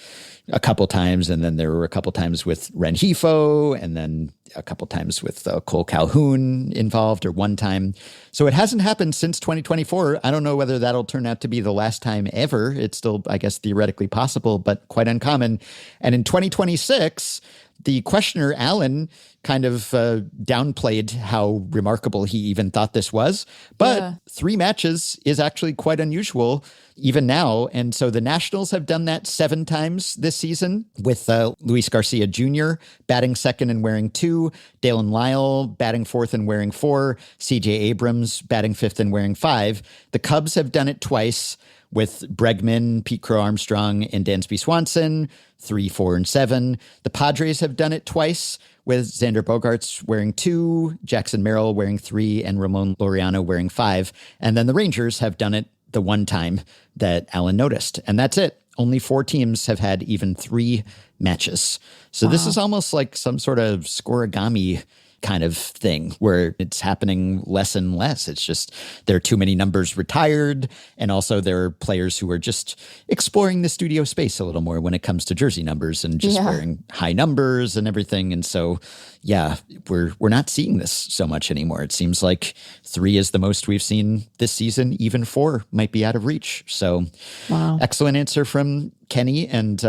Speaker 2: a couple times. And then there were a couple times with Rengifo, and then a couple times with Cole Calhoun involved, or one time. So it hasn't happened since 2024. I don't know whether that'll turn out to be the last time ever. It's still, I guess, theoretically possible, but quite uncommon. And in 2026, the questioner, Allen, kind of downplayed how remarkable he even thought this was. But 3 matches is actually quite unusual even now. And so the Nationals have done that 7 times this season, with Luis Garcia Jr. batting 2nd and wearing 2, Dalen Lyle batting 4th and wearing 4, CJ Abrams batting 5th and wearing 5. The Cubs have done it twice, with Bregman, Pete Crow Armstrong, and Dansby Swanson, 3, 4, and 7. The Padres have done it twice, with Xander Bogaerts wearing 2, Jackson Merrill wearing 3, and Ramon Laureano wearing 5. And then the Rangers have done it the one time that Allen noticed. And that's it. Only 4 teams have had even 3 matches. So this is almost like some sort of scoregami kind of thing where it's happening less and less. It's just there are too many numbers retired, and also there are players who are just exploring the studio space a little more when it comes to jersey numbers and just wearing high numbers and everything. And so, yeah, we're not seeing this so much anymore. It seems like 3 is the most we've seen this season. Even 4 might be out of reach. So excellent answer from Kenny, and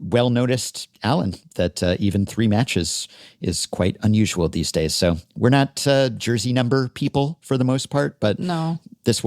Speaker 2: well noticed Allen, that even 3 matches is quite unusual these days. So we're not jersey number people for the most part, but this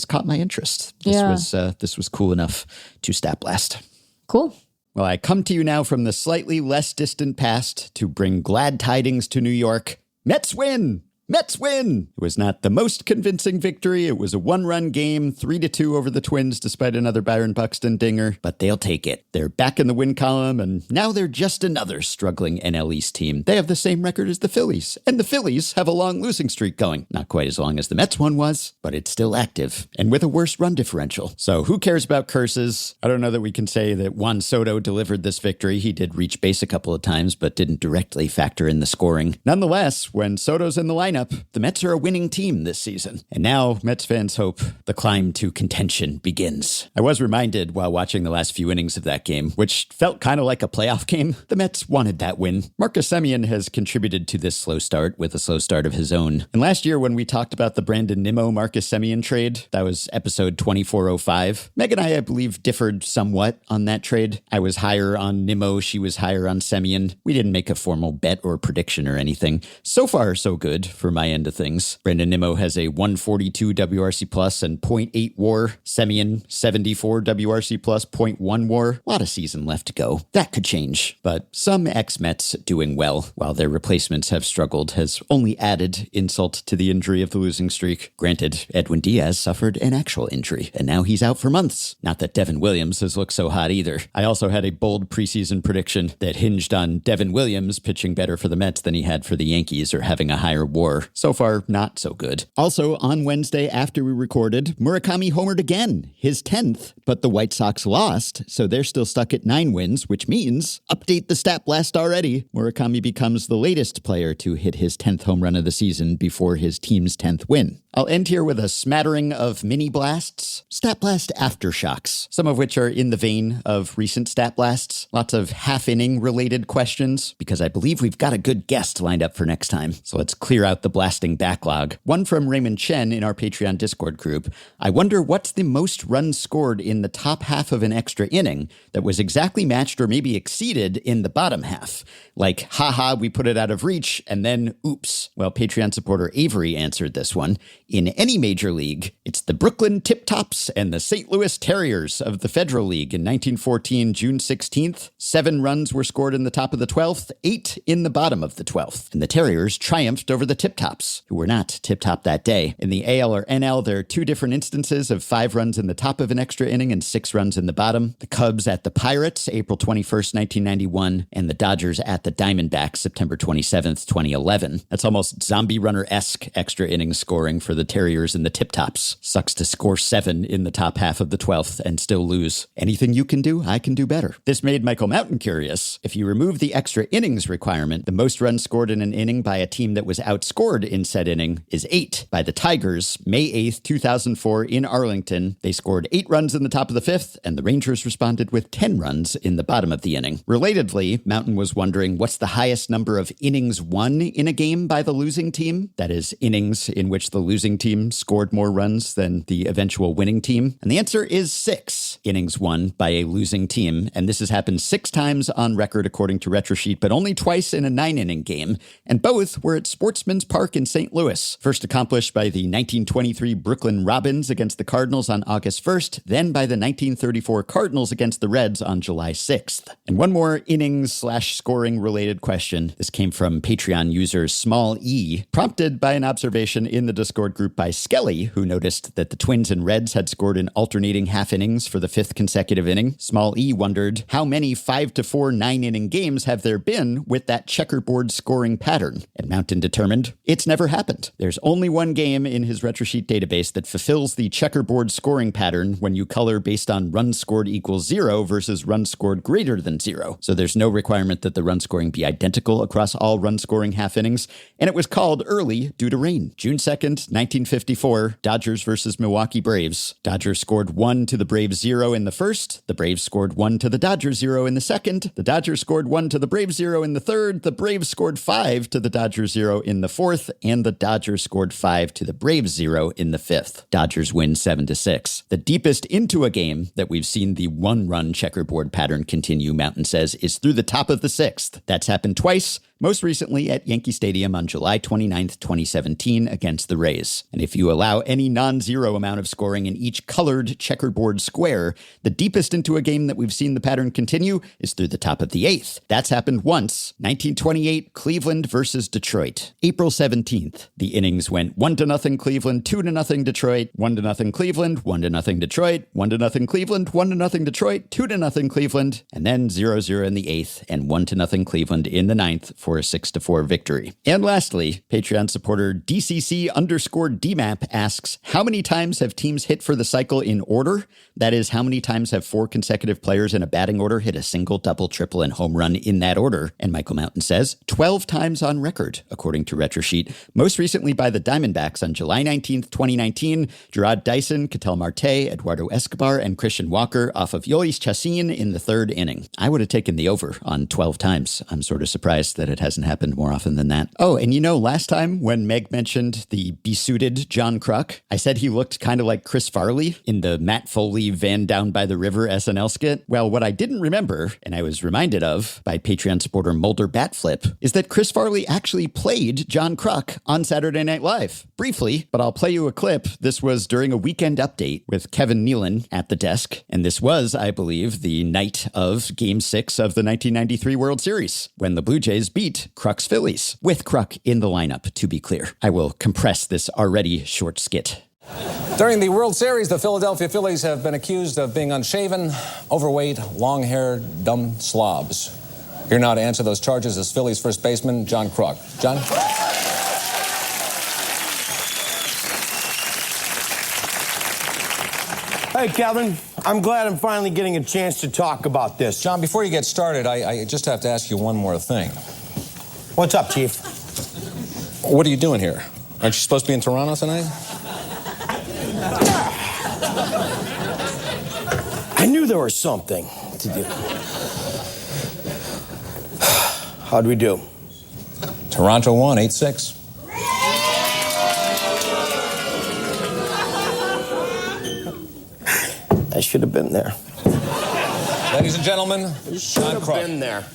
Speaker 2: caught my interest. This was cool enough to stat blast.
Speaker 3: Cool.
Speaker 2: Well, I come to you now from the slightly less distant past to bring glad tidings to New York. Mets win! Mets win! It was not the most convincing victory. It was a 1-run game, 3-2 over the Twins, despite another Byron Buxton dinger. But they'll take it. They're back in the win column, and now they're just another struggling NL East team. They have the same record as the Phillies, and the Phillies have a long losing streak going. Not quite as long as the Mets one was, but it's still active, and with a worse run differential. So who cares about curses? I don't know that we can say that Juan Soto delivered this victory. He did reach base a couple of times, but didn't directly factor in the scoring. Nonetheless, when Soto's in the lineup, the Mets are a winning team this season. And now Mets fans hope the climb to contention begins. I was reminded while watching the last few innings of that game, which felt kind of like a playoff game, the Mets wanted that win. Marcus Semien has contributed to this slow start with a slow start of his own. And last year when we talked about the Brandon Nimmo-Marcus Semien trade, that was episode 2405, Meg and I believe, differed somewhat on that trade. I was higher on Nimmo, she was higher on Semien. We didn't make a formal bet or prediction or anything. So far, so good for my end of things. Brandon Nimmo has a 142 WRC plus and 0.8 WAR. Semien 74 WRC plus, 0.1 WAR. A lot of season left to go. That could change, but some ex-Mets doing well while their replacements have struggled has only added insult to the injury of the losing streak. Granted, Edwin Diaz suffered an actual injury, and now he's out for months. Not that Devin Williams has looked so hot either. I also had a bold preseason prediction that hinged on Devin Williams pitching better for the Mets than he had for the Yankees, or having a higher WAR. So far, not so good. Also, on Wednesday after we recorded, Murakami homered again, his 10th, but the White Sox lost, so they're still stuck at 9 wins, which means, update the stat blast already, Murakami becomes the latest player to hit his 10th home run of the season before his team's 10th win. I'll end here with a smattering of mini blasts, stat blast aftershocks, some of which are in the vein of recent stat blasts. Lots of half-inning related questions, because I believe we've got a good guest lined up for next time. So let's clear out the blasting backlog. One from Raymond Chen in our Patreon Discord group. I wonder what's the most runs scored in the top half of an extra inning that was exactly matched or maybe exceeded in the bottom half. Like, haha, we put it out of reach, and then oops. Well, Patreon supporter Avery answered this one. In any major league, it's the Brooklyn Tip-Tops and the St. Louis Terriers of the Federal League in 1914, June 16th. 7 runs were scored in the top of the 12th, 8 in the bottom of the 12th. And the Terriers triumphed over the Tip-Tops, who were not tip-top that day. In the AL or NL, there are 2 different instances of 5 runs in the top of an extra inning and 6 runs in the bottom. The Cubs at the Pirates, April 21st, 1991, and the Dodgers at the Diamondbacks, September 27th, 2011. That's almost zombie runner-esque extra inning scoring for the Terriers and the Tip-Tops. Sucks to score 7 in the top half of the 12th and still lose. Anything you can do, I can do better. This made Michael Mountain curious. If you remove the extra innings requirement, the most runs scored in an inning by a team that was outscored scored in said inning is 8 by the Tigers, May 8th, 2004 in Arlington. They scored 8 runs in the top of the 5th, and the Rangers responded with 10 runs in the bottom of the inning. Relatedly, Mountain was wondering what's the highest number of innings won in a game by the losing team? That is, innings in which the losing team scored more runs than the eventual winning team. And the answer is 6 innings won by a losing team. And this has happened 6 times on record, according to Retrosheet, but only twice in a 9-inning game. And both were at Sportsman's Park in St. Louis. First accomplished by the 1923 Brooklyn Robins against the Cardinals on August 1st, then by the 1934 Cardinals against the Reds on July 6th. And one more innings/scoring related question. This came from Patreon user Small E, prompted by an observation in the Discord group by Skelly, who noticed that the Twins and Reds had scored in alternating half innings for the 5th consecutive inning. Small E wondered, how many 5-4 9-inning games have there been with that checkerboard scoring pattern? And Mountain determined it's never happened. There's only one game in his Retrosheet database that fulfills the checkerboard scoring pattern when you color based on runs scored equals 0 versus runs scored greater than 0. So there's no requirement that the run scoring be identical across all run scoring half innings. And it was called early due to rain. June 2nd, 1954, Dodgers versus Milwaukee Braves. Dodgers scored 1 to the Braves 0 in the first. The Braves scored 1 to the Dodgers 0 in the second. The Dodgers scored 1 to the Braves 0 in the third. The Braves scored 5 to the Dodgers 0 in the fourth. And the Dodgers scored 5 to the Braves 0 in the fifth. Dodgers win 7-6. The deepest into a game that we've seen the one-run checkerboard pattern continue, Mountain says, is through the top of the 6th. That's happened twice, most recently at Yankee Stadium on July 29th, 2017 against the Rays. And if you allow any non-zero amount of scoring in each colored checkerboard square, the deepest into a game that we've seen the pattern continue is through the top of the 8th. That's happened once, 1928, Cleveland versus Detroit. April 17th, the innings went 1-0 Cleveland, 2-0 Detroit, 1-0 Cleveland, 1-0 Detroit, 1-0 Cleveland, 1-0 Detroit, 2-0 Cleveland, and then 0-0 in the 8th and 1-0 Cleveland in the 9th for a 6-4 victory. And lastly, Patreon supporter DCC_DMAP asks, how many times have teams hit for the cycle in order? That is, how many times have 4 consecutive players in a batting order hit a single, double, triple, and home run in that order? And Michael Mountain says, 12 times on record, according to Retrosheet. Most recently by the Diamondbacks on July 19th, 2019, Gerard Dyson, Ketel Marte, Eduardo Escobar, and Christian Walker off of Yolis Chacin in the 3rd inning. I would have taken the over on 12 times. I'm sort of surprised that it hasn't happened more often than that. Oh, and you know, last time when Meg mentioned the besuited John Kruk, I said he looked kind of like Chris Farley in the Matt Foley Van Down by the River SNL skit. Well, what I didn't remember, and I was reminded of by Patreon supporter Mulder Batflip, is that Chris Farley actually played John Kruk on Saturday Night Live. Briefly, but I'll play you a clip. This was during a weekend update with Kevin Nealon at the desk, and this was, I believe, the night of Game 6 of the 1993 World Series, when the Blue Jays beat Kruk's Phillies, with Kruk in the lineup, to be clear. I will compress this already short skit.
Speaker 7: During the World Series, the Philadelphia Phillies have been accused of being unshaven, overweight, long-haired, dumb slobs. Here now to answer those charges is Phillies first baseman John Kruk. John?
Speaker 8: Hey, Kevin. I'm glad I'm finally getting a chance to talk about this.
Speaker 7: John, before you get started, I just have to ask you one more thing.
Speaker 8: What's up, Chief?
Speaker 7: What are you doing here? Aren't you supposed to be in Toronto tonight?
Speaker 8: I knew there was something to do. How'd we do?
Speaker 7: Toronto won 8-6.
Speaker 8: I should have been there.
Speaker 7: Ladies and gentlemen, John Kruk.
Speaker 8: Been there.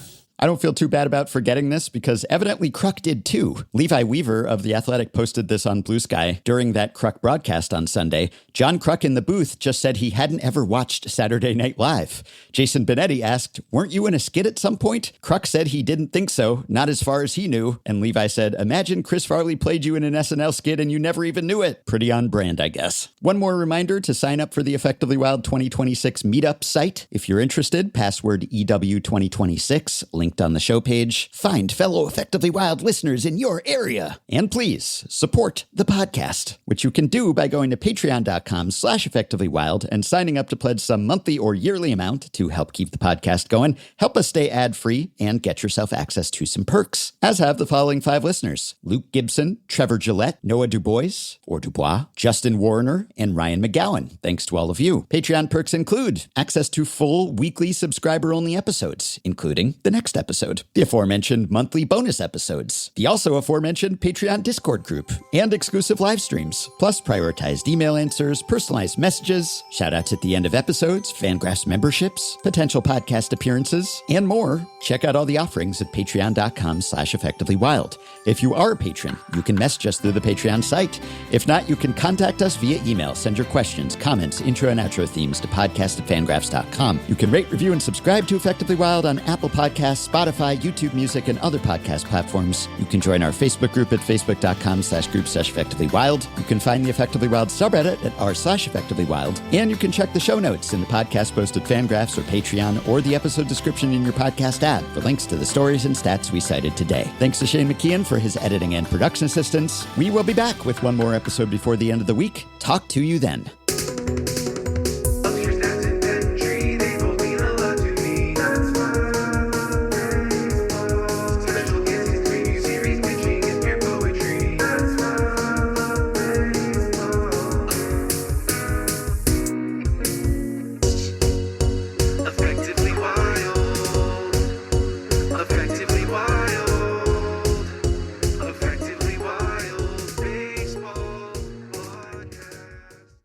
Speaker 2: I don't feel too bad about forgetting this because evidently Kruk did too. Levi Weaver of The Athletic posted this on Blue Sky during that Kruk broadcast on Sunday. John Kruk in the booth just said he hadn't ever watched Saturday Night Live. Jason Benetti asked, weren't you in a skit at some point? Kruk said he didn't think so, not as far as he knew. And Levi said, imagine Chris Farley played you in an SNL skit and you never even knew it. Pretty on brand, I guess. One more reminder to sign up for the Effectively Wild 2026 meetup site. If you're interested, password EW2026, link linked on the show page. Find fellow Effectively Wild listeners in your area. And please support the podcast, which you can do by going to patreon.com/effectivelywild and signing up to pledge some monthly or yearly amount to help keep the podcast going, help us stay ad-free, and get yourself access to some perks, as have the following 5 listeners: Luke Gibson, Trevor Gillette, Noah Dubois, or Dubois, Justin Warner, and Ryan McGowan. Thanks to all of you. Patreon perks include access to full weekly subscriber-only episodes, including the next episode, the aforementioned monthly bonus episodes, the also aforementioned Patreon Discord group, and exclusive live streams, plus prioritized email answers, personalized messages, shout-outs at the end of episodes, FanGraphs memberships, potential podcast appearances, and more. Check out all the offerings at patreon.com/effectivelywild. If you are a patron, you can message us through the Patreon site. If not, you can contact us via email. Send your questions, comments, intro and outro themes to podcast@fangraphs.com. You can rate, review, and subscribe to Effectively Wild on Apple Podcasts, Spotify, YouTube Music, and other podcast platforms. You can join our Facebook group at facebook.com/group/effectivelywild. You can find the Effectively Wild subreddit at r/effectivelywild. And you can check the show notes in the podcast post at FanGraphs or Patreon, or the episode description in your podcast app for links to the stories and stats we cited today. Thanks to Shane McKeon for his editing and production assistance. We will be back with one more episode before the end of the week. Talk to you then.